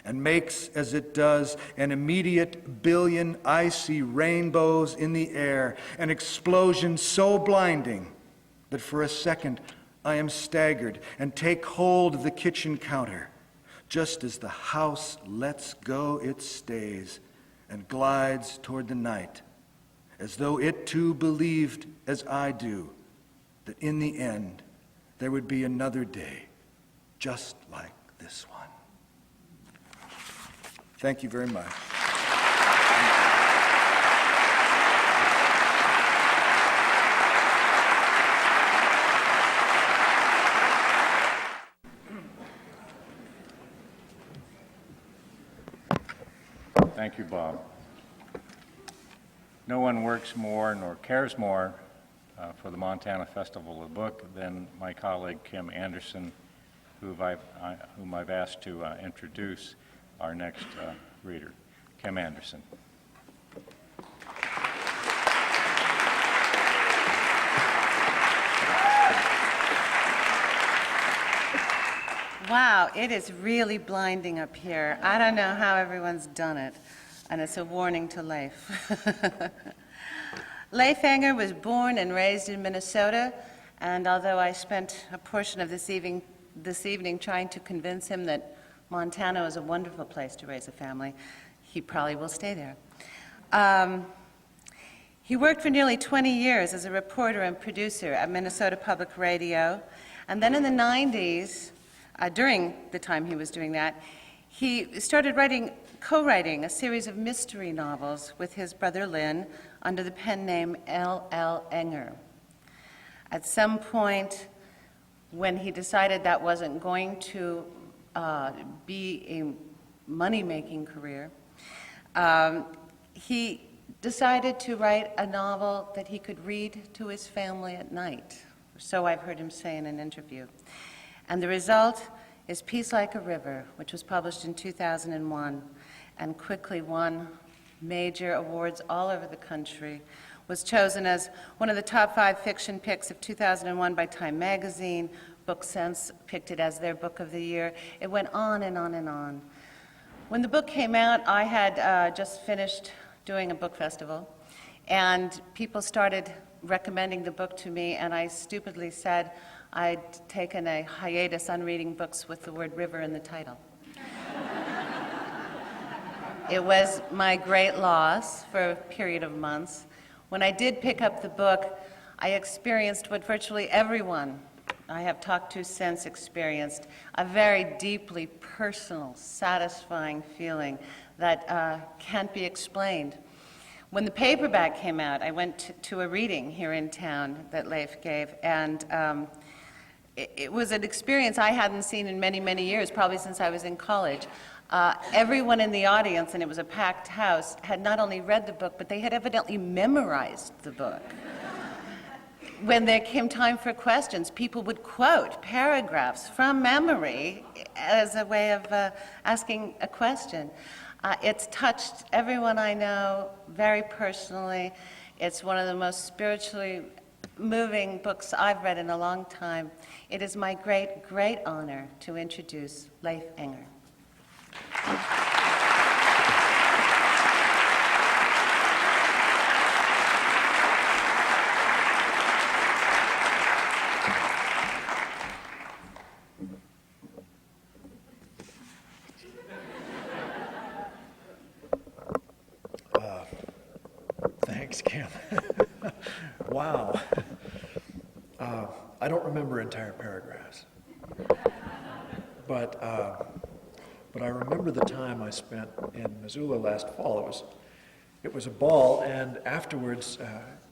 and makes, as it does, an immediate billion icy rainbows in the air, an explosion so blinding that for a second I am staggered and take hold of the kitchen counter, just as the house lets go its stays and glides toward the night, as though it too believed, as I do, that in the end there would be another day just like this one. Thank you very much. Thank you, Bob. No one works more nor cares more for the Montana Festival of the Book than my colleague Kim Anderson, whom I've asked to introduce our next reader, Kim Anderson. Wow, it is really blinding up here. I don't know how everyone's done it, and it's a warning to Leif. Leif Enger was born and raised in Minnesota, and although I spent a portion of this evening trying to convince him that Montana is a wonderful place to raise a family, he probably will stay there. He worked for nearly 20 years as a reporter and producer at Minnesota Public Radio, and then in the 90s, during the time he was doing that, he started co-writing a series of mystery novels with his brother Lynn under the pen name L.L. Enger. At some point, when he decided that wasn't going to be a money-making career, he decided to write a novel that he could read to his family at night. So I've heard him say in an interview. And the result is Peace Like a River, which was published in 2001 and quickly won major awards all over the country, was chosen as one of the top 5 fiction picks of 2001 by Time magazine. BookSense picked it as their book of the year. It went on and on and on. When the book came out, I had just finished doing a book festival, and people started recommending the book to me, and I stupidly said I'd taken a hiatus on reading books with the word river in the title. It was my great loss for a period of months. When I did pick up the book, I experienced what virtually everyone I have talked to since experienced, a very deeply personal, satisfying feeling that can't be explained. When the paperback came out, I went to a reading here in town that Leif gave, and it was an experience I hadn't seen in many, many years, probably since I was in college. Everyone in the audience, and it was a packed house, had not only read the book, but they had evidently memorized the book. When there came time for questions, people would quote paragraphs from memory as a way of asking a question. It's touched everyone I know very personally. It's one of the most spiritually moving books I've read in a long time. It is my great, great honor to introduce Leif Enger. Thanks, Kim. Wow. I don't remember entire paragraphs, but I remember the time I spent in Missoula last fall. It was a ball, and afterwards,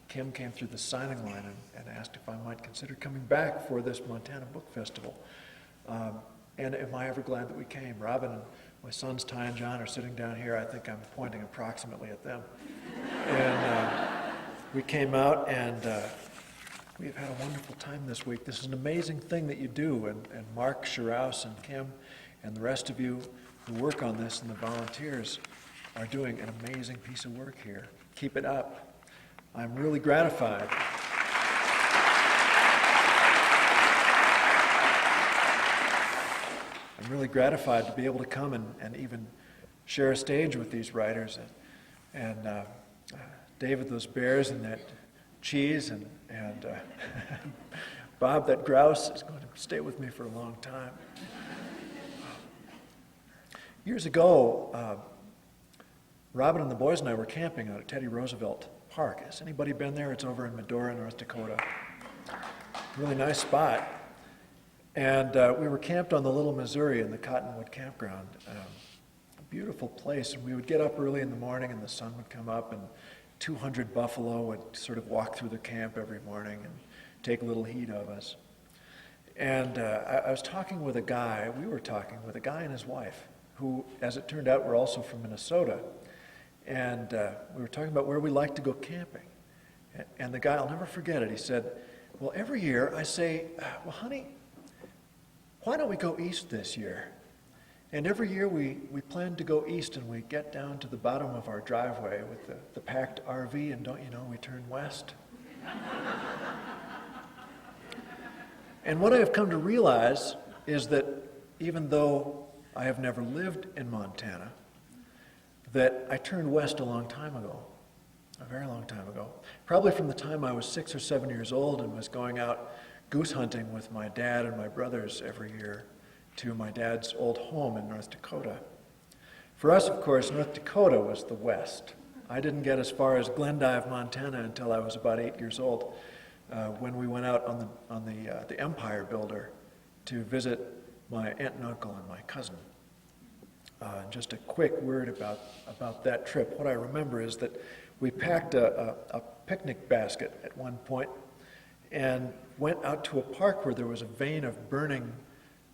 Kim came through the signing line and asked if I might consider coming back for this Montana Book Festival. And am I ever glad that we came? Robin and my sons Ty and John are sitting down here. I think I'm pointing approximately at them. And we came out, and we've had a wonderful time this week. This is an amazing thing that you do, and Mark Scheraus and Kim and the rest of you who work on this and the volunteers are doing an amazing piece of work here. Keep it up. I'm really gratified. I'm really gratified to be able to come and even share a stage with these writers. And David, those bears and that cheese, and Bob, that grouse is going to stay with me for a long time. Years ago, Robin and the boys and I were camping out at Teddy Roosevelt Park. Has anybody been there? It's over in Medora, North Dakota. Really nice spot. And we were camped on the Little Missouri in the Cottonwood Campground. A beautiful place. And we would get up early in the morning and the sun would come up, and 200 buffalo would sort of walk through the camp every morning and take a little heat of us. And I was talking with a guy, we were talking with a guy and his wife, who, as it turned out, were also from Minnesota. And we were talking about where we like to go camping. And the guy, I'll never forget it, he said, well, every year I say, well, honey, why don't we go east this year? And every year we plan to go east, and we get down to the bottom of our driveway with the packed RV, and don't you know, we turn west. And what I have come to realize is that even though I have never lived in Montana, that I turned west a long time ago, a very long time ago. Probably from the time I was 6 or 7 years old and was going out goose hunting with my dad and my brothers every year to my dad's old home in North Dakota. For us, of course, North Dakota was the west. I didn't get as far as Glendive, Montana until I was about 8 years old, when we went out on the Empire Builder to visit my aunt and uncle and my cousin. Just a quick word about that trip. What I remember is that we packed a picnic basket at one point and went out to a park where there was a vein of burning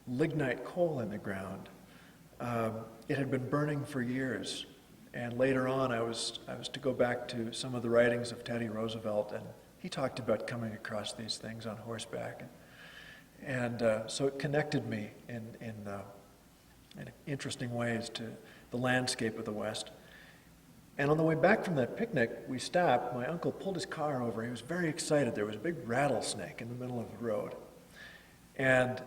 lignite coal in the ground. It had been burning for years, and later on I was to go back to some of the writings of Teddy Roosevelt, and he talked about coming across these things on horseback, and so it connected me in interesting ways to the landscape of the West. And on the way back from that picnic, we stopped. My uncle pulled his car over. He was very excited. There was a big rattlesnake in the middle of the road. And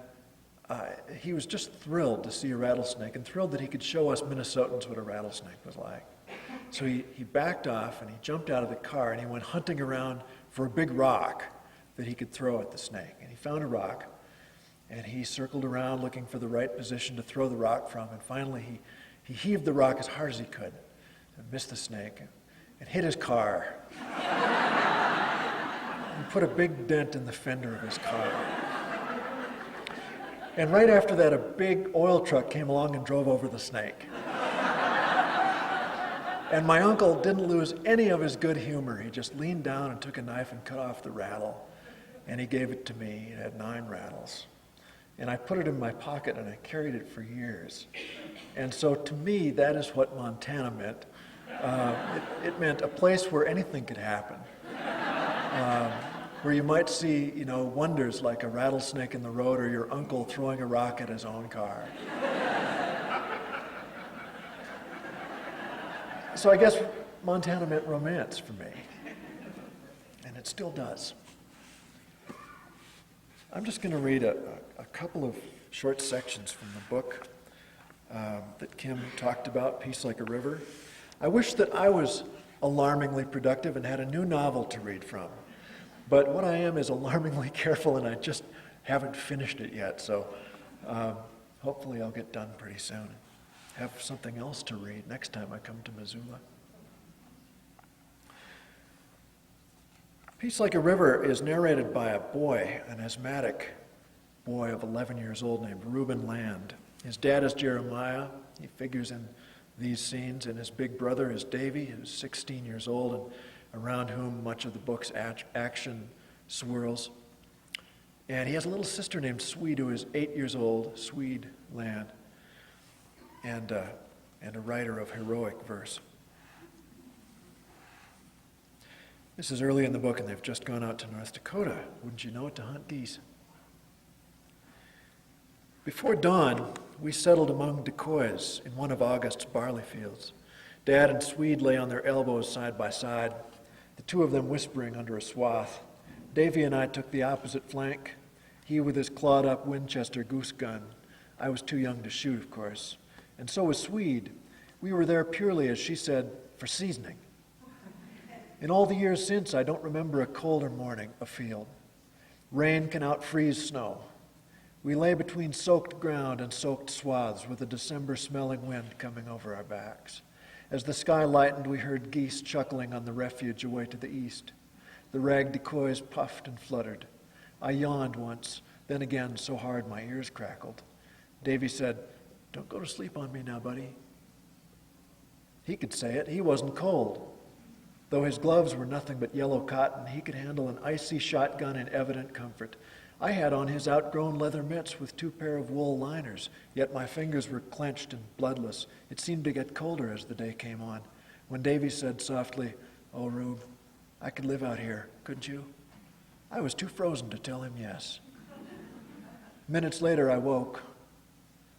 he was just thrilled to see a rattlesnake and thrilled that he could show us Minnesotans what a rattlesnake was like. So he backed off and he jumped out of the car and he went hunting around for a big rock that he could throw at the snake. And he found a rock and he circled around looking for the right position to throw the rock from. And finally he heaved the rock as hard as he could and missed the snake and hit his car. And put a big dent in the fender of his car. And right after that, a big oil truck came along and drove over the snake. And my uncle didn't lose any of his good humor. He just leaned down and took a knife and cut off the rattle. And he gave it to me. It had 9 rattles. And I put it in my pocket and I carried it for years. And so to me, that is what Montana meant. It meant a place where anything could happen. Where you might see, wonders like a rattlesnake in the road or your uncle throwing a rock at his own car. So I guess Montana meant romance for me, and it still does. I'm just going to read a couple of short sections from the book that Kim talked about, Peace Like a River. I wish that I was alarmingly productive and had a new novel to read from. But what I am is alarmingly careful, and I just haven't finished it yet. So hopefully I'll get done pretty soon. Have something else to read next time I come to Missoula. Peace Like a River is narrated by a boy, an asthmatic boy of 11 years old named Reuben Land. His dad is Jeremiah. He figures in these scenes, and his big brother is Davy, who's 16 years old, and around whom much of the book's action swirls. And he has a little sister named Swede, who is 8 years old, Swede Land, and a writer of heroic verse. This is early in the book, and they've just gone out to North Dakota, wouldn't you know it, to hunt geese. Before dawn, we settled among decoys in one of August's barley fields. Dad and Swede lay on their elbows side by side, the two of them whispering under a swath. Davy and I took the opposite flank, he with his clawed-up Winchester goose gun. I was too young to shoot, of course, and so was Swede. We were there purely, as she said, for seasoning. In all the years since, I don't remember a colder morning afield. Rain can out-freeze snow. We lay between soaked ground and soaked swaths with a December-smelling wind coming over our backs. As the sky lightened, we heard geese chuckling on the refuge away to the east. The rag decoys puffed and fluttered. I yawned once, then again so hard my ears crackled. Davy said, "Don't go to sleep on me now, buddy." He could say it. He wasn't cold. Though his gloves were nothing but yellow cotton, he could handle an icy shotgun in evident comfort. I had on his outgrown leather mitts with 2 pair of wool liners, yet my fingers were clenched and bloodless. It seemed to get colder as the day came on. When Davy said softly, "Oh, Rube, I could live out here, couldn't you?" I was too frozen to tell him yes. Minutes later, I woke.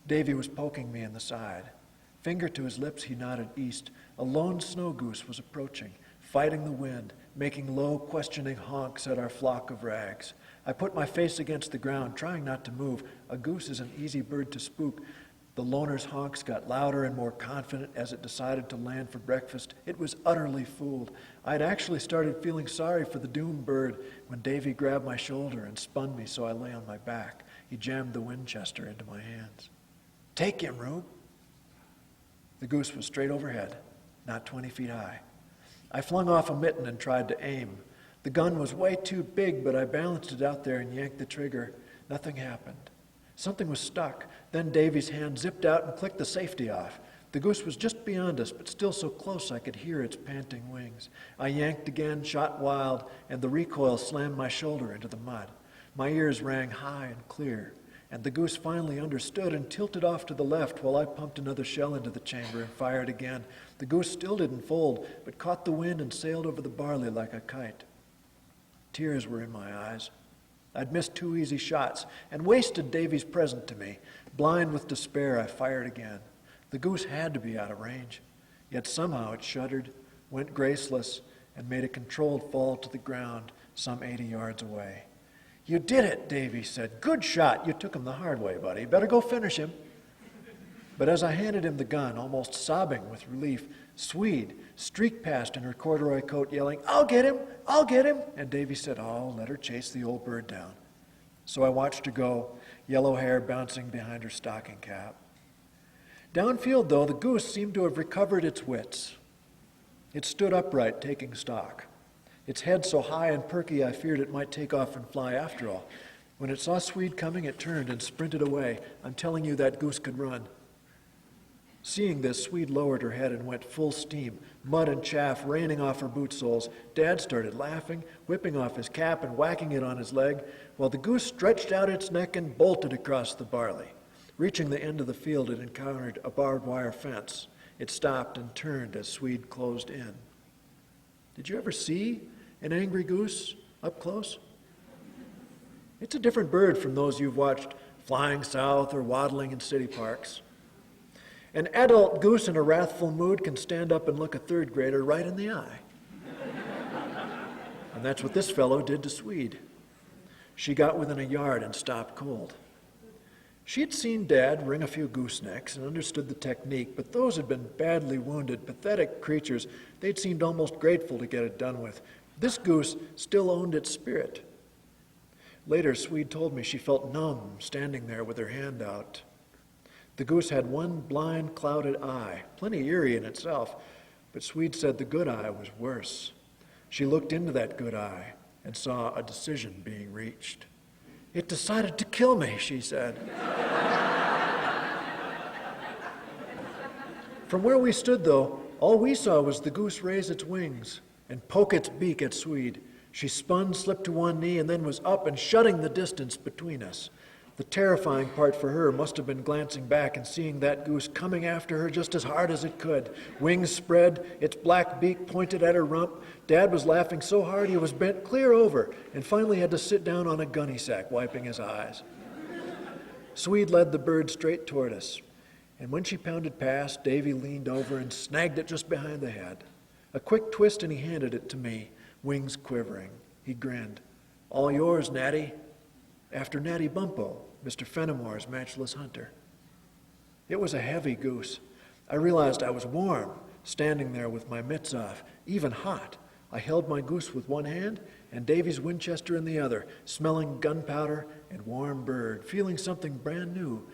Davy was poking me in the side. Finger to his lips, he nodded east. A lone snow goose was approaching, fighting the wind, making low, questioning honks at our flock of rags. I put my face against the ground, trying not to move. A goose is an easy bird to spook. The loner's honks got louder and more confident as it decided to land for breakfast. It was utterly fooled. I'd actually started feeling sorry for the doomed bird when Davy grabbed my shoulder and spun me so I lay on my back. He jammed the Winchester into my hands. "Take him, Rube." The goose was straight overhead, not 20 feet high. I flung off a mitten and tried to aim. The gun was way too big, but I balanced it out there and yanked the trigger. Nothing happened. Something was stuck. Then Davy's hand zipped out and clicked the safety off. The goose was just beyond us, but still so close I could hear its panting wings. I yanked again, shot wild, and the recoil slammed my shoulder into the mud. My ears rang high and clear, and the goose finally understood and tilted off to the left while I pumped another shell into the chamber and fired again. The goose still didn't fold, but caught the wind and sailed over the barley like a kite. Tears were in my eyes. I'd missed 2 easy shots and wasted Davy's present to me. Blind with despair, I fired again. The goose had to be out of range, yet somehow it shuddered, went graceless, and made a controlled fall to the ground some 80 yards away. "You did it," Davy said. "Good shot. You took him the hard way, buddy. Better go finish him." But as I handed him the gun, almost sobbing with relief, Swede streaked past in her corduroy coat yelling, "I'll get him! I'll get him!" And Davy said, "Oh, let her chase the old bird down." So I watched her go, yellow hair bouncing behind her stocking cap. Downfield, though, the goose seemed to have recovered its wits. It stood upright, taking stock. Its head so high and perky I feared it might take off and fly after all. When it saw Swede coming, it turned and sprinted away. I'm telling you, that goose could run. Seeing this, Swede lowered her head and went full steam, mud and chaff raining off her boot soles. Dad started laughing, whipping off his cap and whacking it on his leg, while the goose stretched out its neck and bolted across the barley. Reaching the end of the field, it encountered a barbed wire fence. It stopped and turned as Swede closed in. Did you ever see an angry goose up close? It's a different bird from those you've watched flying south or waddling in city parks. An adult goose in a wrathful mood can stand up and look a third grader right in the eye. And that's what this fellow did to Swede. She got within a yard and stopped cold. She had seen Dad wring a few goosenecks and understood the technique, but those had been badly wounded, pathetic creatures. They'd seemed almost grateful to get it done with. This goose still owned its spirit. Later, Swede told me she felt numb standing there with her hand out. The goose had one blind, clouded eye, plenty eerie in itself, but Swede said the good eye was worse. She looked into that good eye and saw a decision being reached. "It decided to kill me," she said. From where we stood, though, all we saw was the goose raise its wings and poke its beak at Swede. She spun, slipped to one knee, and then was up and shutting the distance between us. The terrifying part for her must have been glancing back and seeing that goose coming after her just as hard as it could. Wings spread, its black beak pointed at her rump. Dad was laughing so hard he was bent clear over and finally had to sit down on a gunny sack, wiping his eyes. Swede led the bird straight toward us, and when she pounded past, Davy leaned over and snagged it just behind the head. A quick twist and he handed it to me, wings quivering. He grinned. "All yours, Natty." After Natty Bumpo, Mr. Fenimore's matchless hunter. It was a heavy goose. I realized I was warm, standing there with my mitts off, even hot. I held my goose with one hand and Davy's Winchester in the other, smelling gunpowder and warm bird, feeling something brand new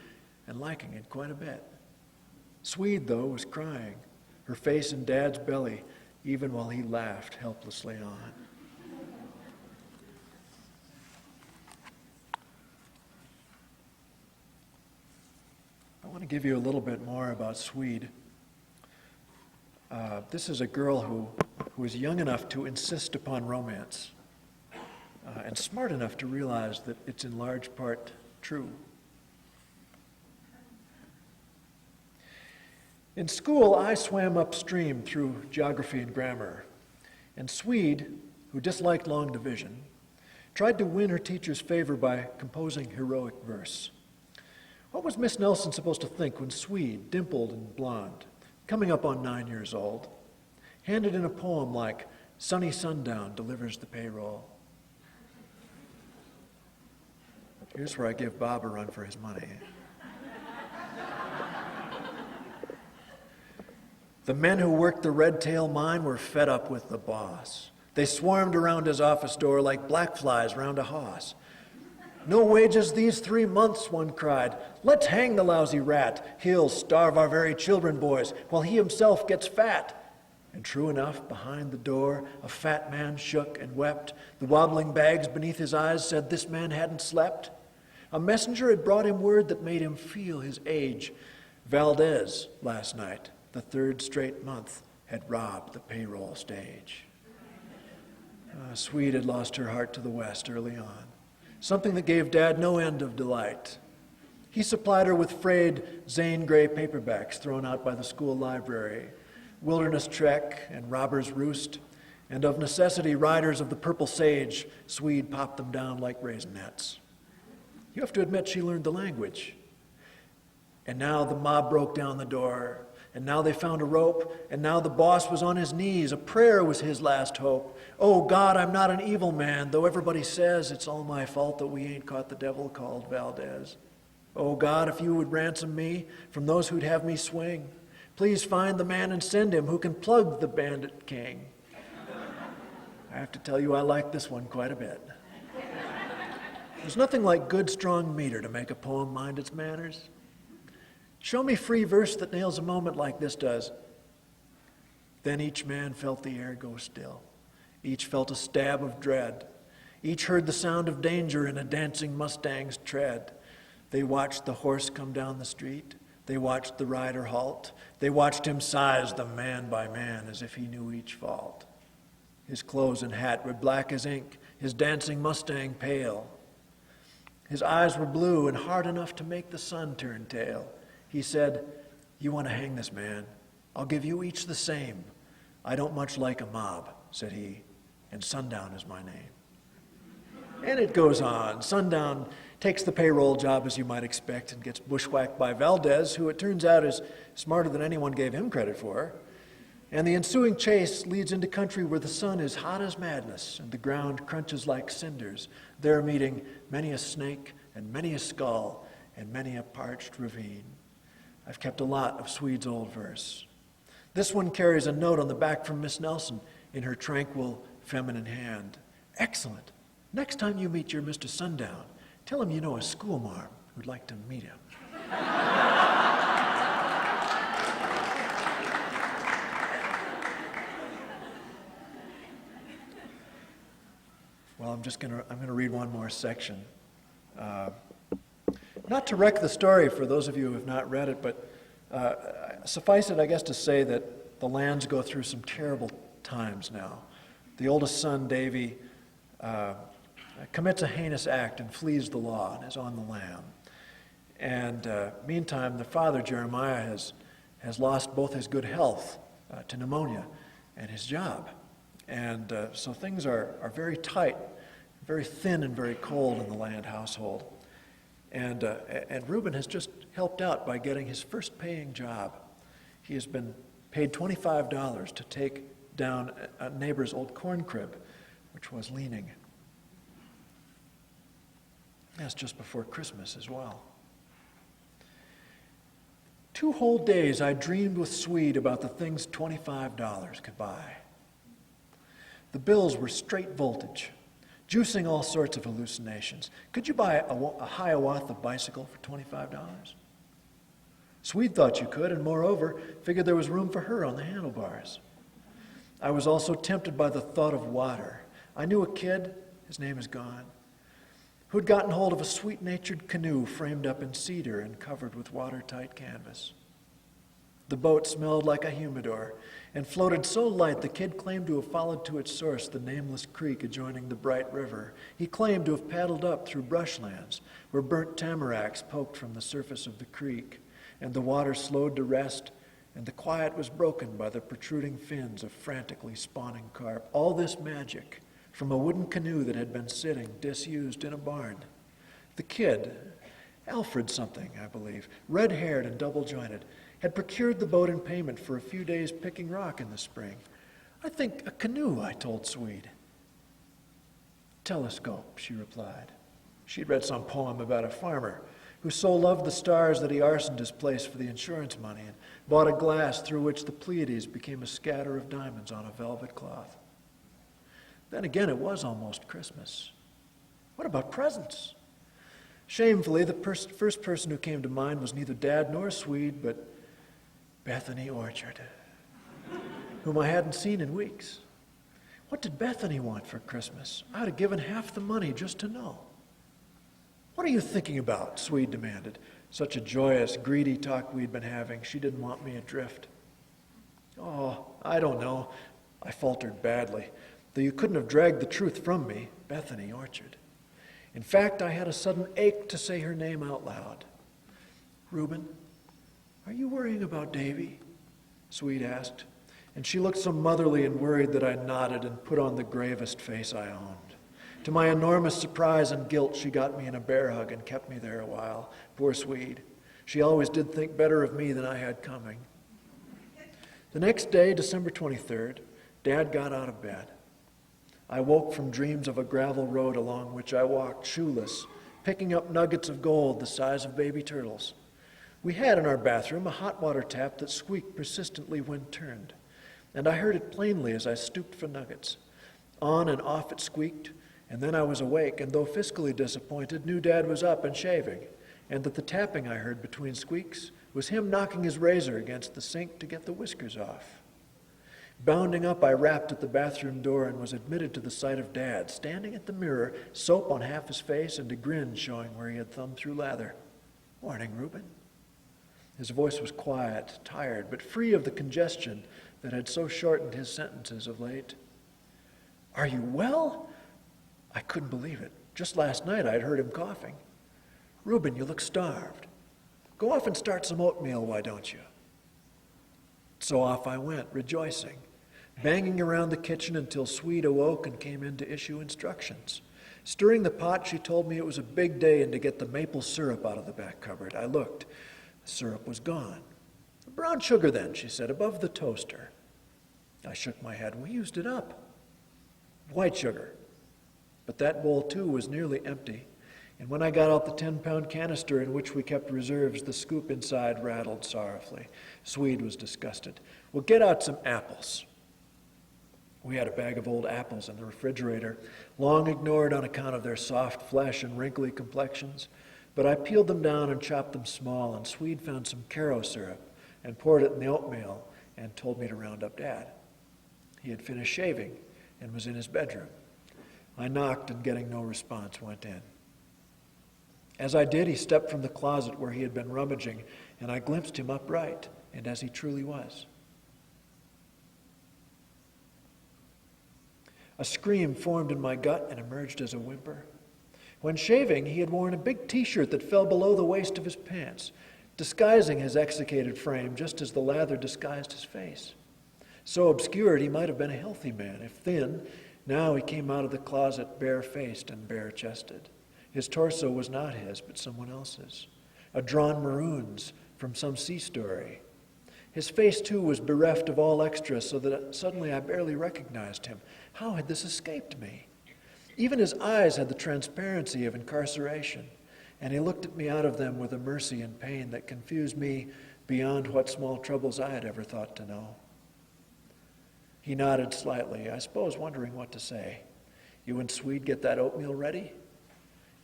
and liking it quite a bit. Swede, though, was crying, her face in Dad's belly, even while he laughed helplessly on. I want to give you a little bit more about Swede. This is a girl who is young enough to insist upon romance and smart enough to realize that it's in large part true. In school, I swam upstream through geography and grammar, and Swede, who disliked long division, tried to win her teacher's favor by composing heroic verse. What was Miss Nelson supposed to think when Swede, dimpled and blonde, coming up on 9 years old, handed in a poem like "Sunny Sundown Delivers the Payroll"? Here's where I give Bob a run for his money. The men who worked the Red Tail mine were fed up with the boss. They swarmed around his office door like black flies round a hoss. "No wages these 3 months," one cried. "Let's hang the lousy rat. He'll starve our very children, boys, while he himself gets fat." And true enough, behind the door, a fat man shook and wept. The wobbling bags beneath his eyes said this man hadn't slept. A messenger had brought him word that made him feel his age. Valdez, last night, the 3rd straight month, had robbed the payroll stage. Swede had lost her heart to the West early on, something that gave Dad no end of delight. He supplied her with frayed Zane Grey paperbacks thrown out by the school library, Wilderness Trek and Robber's Roost, and of necessity Riders of the Purple Sage. Swede popped them down like raisinets. You have to admit she learned the language. And now the mob broke down the door, and now they found a rope, and now the boss was on his knees. A prayer was his last hope. "Oh God, I'm not an evil man, though everybody says it's all my fault that we ain't caught the devil called Valdez. Oh God, if you would ransom me from those who'd have me swing, please find the man and send him who can plug the bandit king." I have to tell you, I like this one quite a bit. There's nothing like good, strong meter to make a poem mind its manners. Show me free verse that nails a moment like this does. Then each man felt the air go still. Each felt a stab of dread. Each heard the sound of danger in a dancing Mustang's tread. They watched the horse come down the street. They watched the rider halt. They watched him size them man by man as if he knew each fault. His clothes and hat were black as ink, his dancing Mustang pale. His eyes were blue and hard enough to make the sun turn tail. He said, "You want to hang this man? I'll give you each the same. I don't much like a mob," said he, "and Sundown is my name." And it goes on. Sundown takes the payroll job, as you might expect, and gets bushwhacked by Valdez, who it turns out is smarter than anyone gave him credit for. And the ensuing chase leads into country where the sun is hot as madness and the ground crunches like cinders, there meeting many a snake and many a skull and many a parched ravine. I've kept a lot of Swede's old verse. This one carries a note on the back from Miss Nelson in her tranquil, feminine hand. "Excellent. Next time you meet your Mr. Sundown, tell him you know a schoolmarm who'd like to meet him." Well, I'm gonna read one more section. Not to wreck the story for those of you who have not read it, but suffice it, I guess, to say that the lands go through some terrible times now. The oldest son, Davy, commits a heinous act and flees the law and is on the lam. And meantime, the father, Jeremiah, has lost both his good health to pneumonia and his job. And so things are very tight, very thin and very cold in the Land household. And Reuben has just helped out by getting his first paying job. He has been paid $25 to take down a neighbor's old corn crib, which was leaning. That's just before Christmas as well. 2 whole days I dreamed with Swede about the things $25 could buy. The bills were straight voltage, juicing all sorts of hallucinations. Could you buy a Hiawatha bicycle for $25? Swede thought you could, and moreover, figured there was room for her on the handlebars. I was also tempted by the thought of water. I knew a kid, his name is gone, who'd gotten hold of a sweet-natured canoe framed up in cedar and covered with watertight canvas. The boat smelled like a humidor and floated so light the kid claimed to have followed to its source the nameless creek adjoining the bright river. He claimed to have paddled up through brushlands where burnt tamaracks poked from the surface of the creek, and the water slowed to rest, and the quiet was broken by the protruding fins of frantically spawning carp. All this magic from a wooden canoe that had been sitting disused in a barn. The kid, Alfred something, I believe, red-haired and double-jointed, had procured the boat in payment for a few days picking rock in the spring. I think a canoe, I told Swede. Telescope, she replied. She'd read some poem about a farmer who so loved the stars that he arsoned his place for the insurance money and bought a glass through which the Pleiades became a scatter of diamonds on a velvet cloth. Then again, it was almost Christmas. What about presents? Shamefully, the first person who came to mind was neither Dad nor Swede, but Bethany Orchard, whom I hadn't seen in weeks. What did Bethany want for Christmas? I'd have given half the money just to know. What are you thinking about? Swede demanded. Such a joyous, greedy talk we'd been having. She didn't want me adrift. Oh, I don't know. I faltered badly, though you couldn't have dragged the truth from me, Bethany Orchard. In fact, I had a sudden ache to say her name out loud. Reuben, are you worrying about Davy? Swede asked, and she looked so motherly and worried that I nodded and put on the gravest face I owned. To my enormous surprise and guilt, she got me in a bear hug and kept me there a while. Poor Swede. She always did think better of me than I had coming. The next day, December 23rd, Dad got out of bed. I woke from dreams of a gravel road along which I walked, shoeless, picking up nuggets of gold the size of baby turtles. We had in our bathroom a hot water tap that squeaked persistently when turned, and I heard it plainly as I stooped for nuggets. On and off it squeaked, and then I was awake, and though fiscally disappointed, knew Dad was up and shaving, and that the tapping I heard between squeaks was him knocking his razor against the sink to get the whiskers off. Bounding up, I rapped at the bathroom door and was admitted to the sight of Dad, standing at the mirror, soap on half his face and a grin showing where he had thumbed through lather. Morning, Reuben. His voice was quiet, tired, but free of the congestion that had so shortened his sentences of late. Are you well? I couldn't believe it. Just last night I'd heard him coughing. Reuben, you look starved. Go off and start some oatmeal, why don't you? So off I went, rejoicing, banging around the kitchen until Swede awoke and came in to issue instructions. Stirring the pot, she told me it was a big day and to get the maple syrup out of the back cupboard. I looked. The syrup was gone. Brown sugar then, she said, above the toaster. I shook my head. We used it up. White sugar. But that bowl, too, was nearly empty. And when I got out the 10-pound canister in which we kept reserves, the scoop inside rattled sorrowfully. Swede was disgusted. Well, get out some apples. We had a bag of old apples in the refrigerator, long ignored on account of their soft flesh and wrinkly complexions. But I peeled them down and chopped them small, and Swede found some Caro syrup and poured it in the oatmeal and told me to round up Dad. He had finished shaving and was in his bedroom. I knocked and, getting no response, went in. As I did, he stepped from the closet where he had been rummaging, and I glimpsed him upright, and as he truly was. A scream formed in my gut and emerged as a whimper. When shaving, he had worn a big T-shirt that fell below the waist of his pants, disguising his extricated frame just as the lather disguised his face. So obscured, he might have been a healthy man. If thin, now he came out of the closet bare-faced and bare-chested. His torso was not his, but someone else's, a drawn maroons from some sea story. His face, too, was bereft of all extra, so that suddenly I barely recognized him. How had this escaped me? Even his eyes had the transparency of incarceration, and he looked at me out of them with a mercy and pain that confused me beyond what small troubles I had ever thought to know. He nodded slightly, I suppose wondering what to say. You and Swede get that oatmeal ready?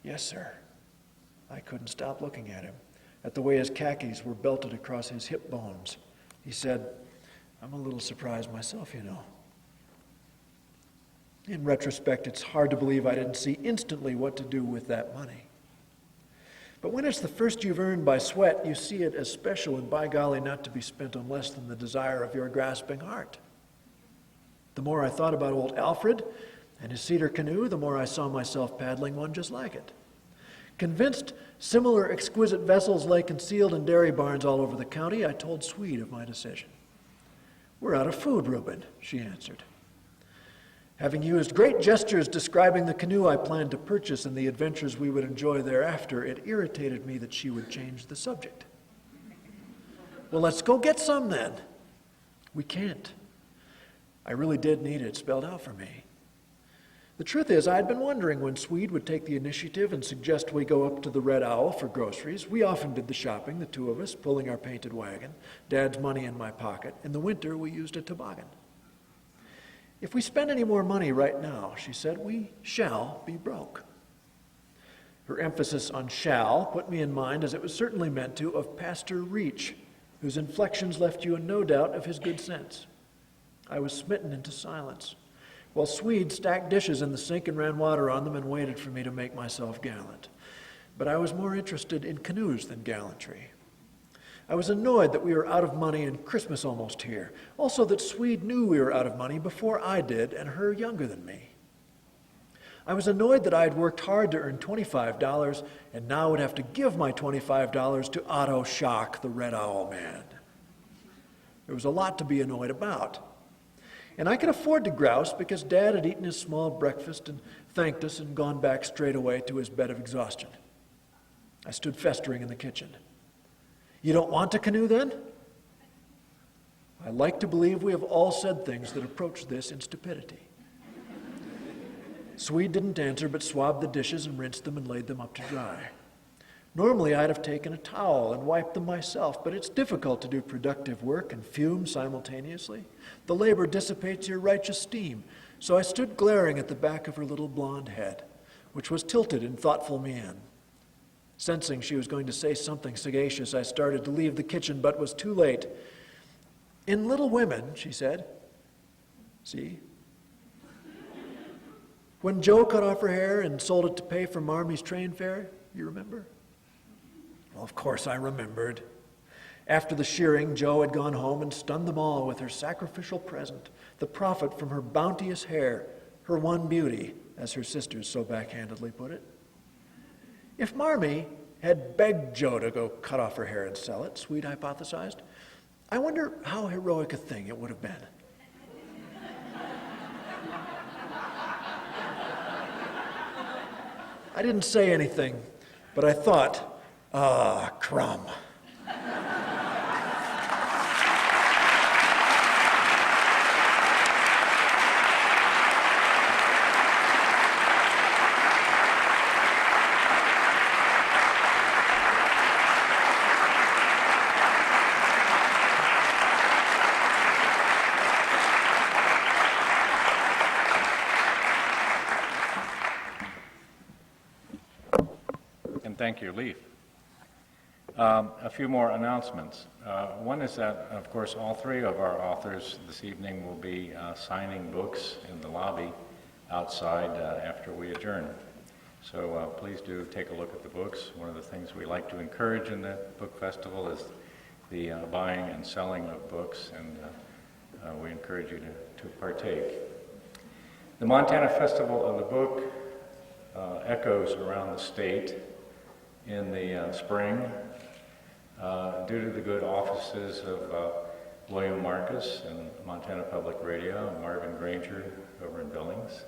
Yes, sir. I couldn't stop looking at him, at the way his khakis were belted across his hip bones. He said, I'm a little surprised myself, you know. In retrospect, it's hard to believe I didn't see instantly what to do with that money. But when it's the first you've earned by sweat, you see it as special and by golly not to be spent on less than the desire of your grasping heart. The more I thought about old Alfred and his cedar canoe, the more I saw myself paddling one just like it. Convinced similar exquisite vessels lay concealed in dairy barns all over the county, I told Swede of my decision. We're out of food, Reuben, she answered. Having used great gestures describing the canoe I planned to purchase and the adventures we would enjoy thereafter, it irritated me that she would change the subject. Well, let's go get some then. We can't. I really did need it spelled out for me. The truth is, I had been wondering when Swede would take the initiative and suggest we go up to the Red Owl for groceries. We often did the shopping, the two of us, pulling our painted wagon, Dad's money in my pocket. In the winter, we used a toboggan. If we spend any more money right now, she said, we shall be broke. Her emphasis on shall put me in mind, as it was certainly meant to, of Pastor Reach, whose inflections left you in no doubt of his good sense. I was smitten into silence, while Swede stacked dishes in the sink and ran water on them and waited for me to make myself gallant. But I was more interested in canoes than gallantry. I was annoyed that we were out of money and Christmas almost here. Also that Swede knew we were out of money before I did, and her younger than me. I was annoyed that I had worked hard to earn $25 and now would have to give my $25 to Otto Schock, the Red Owl man. There was a lot to be annoyed about. And I could afford to grouse because Dad had eaten his small breakfast and thanked us and gone back straight away to his bed of exhaustion. I stood festering in the kitchen. You don't want to canoe then? I like to believe we have all said things that approach this in stupidity. Swede didn't answer, but swabbed the dishes and rinsed them and laid them up to dry. Normally, I'd have taken a towel and wiped them myself, but it's difficult to do productive work and fume simultaneously. The labor dissipates your righteous steam, so I stood glaring at the back of her little blonde head, which was tilted in thoughtful mien. Sensing she was going to say something sagacious, I started to leave the kitchen, but was too late. In Little Women, she said, see? When Joe cut off her hair and sold it to pay for Marmy's train fare, you remember? Well, of course I remembered. After the shearing, Joe had gone home and stunned them all with her sacrificial present, the profit from her bounteous hair, her one beauty, as her sisters so backhandedly put it. If Marmy had begged Joe to go cut off her hair and sell it, Swede hypothesized, I wonder how heroic a thing it would have been. I didn't say anything, but I thought, crumb. Thank you, Leif. A few more announcements. One is that, of course, all three of our authors this evening will be signing books in the lobby outside after we adjourn. So please do take a look at the books. One of the things we like to encourage in the book festival is the buying and selling of books, and we encourage you to partake. The Montana Festival of the Book echoes around the state in the spring due to the good offices of William Marcus and Montana Public Radio and Marvin Granger over in Billings.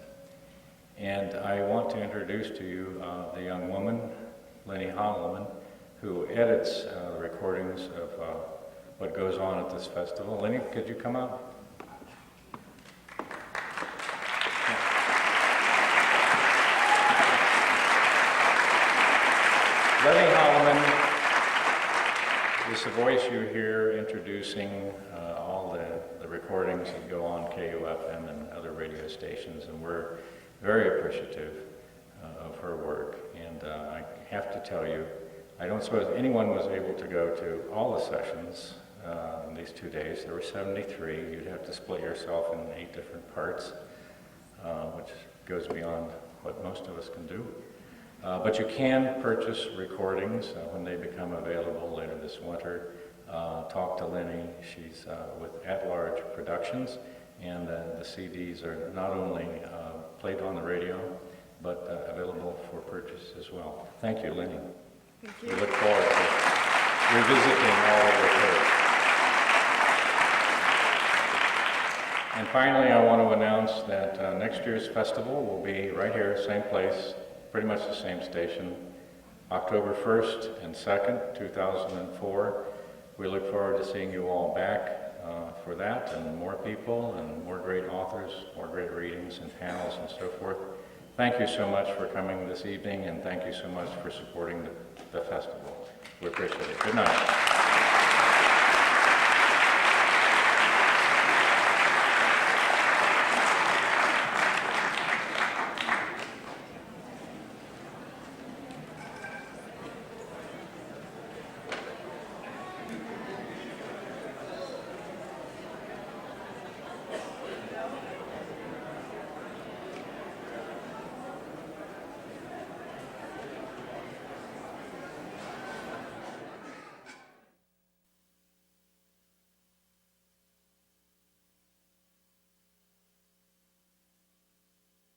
And I want to introduce to you the young woman, Lenny Holloman, who edits the recordings of what goes on at this festival. Lenny, could you come out? Lenny Holloman is the voice you hear introducing all the recordings that go on KUFM and other radio stations, and we're very appreciative of her work. And I have to tell you, I don't suppose anyone was able to go to all the sessions in these 2 days. There were 73. You'd have to split yourself in 8 different parts, which goes beyond what most of us can do. But you can purchase recordings when they become available later this winter. Talk to Lenny. She's with At Large Productions, and the CDs are not only played on the radio, but available for purchase as well. Thank you, Lenny. Thank you. We look forward to revisiting all of your work. And finally, I want to announce that next year's festival will be right here, same place, pretty much the same station, October 1st and 2nd, 2004. We look forward to seeing you all back for that, and more people, and more great authors, more great readings and panels and so forth. Thank you so much for coming this evening, and thank you so much for supporting the festival. We appreciate it. Good night.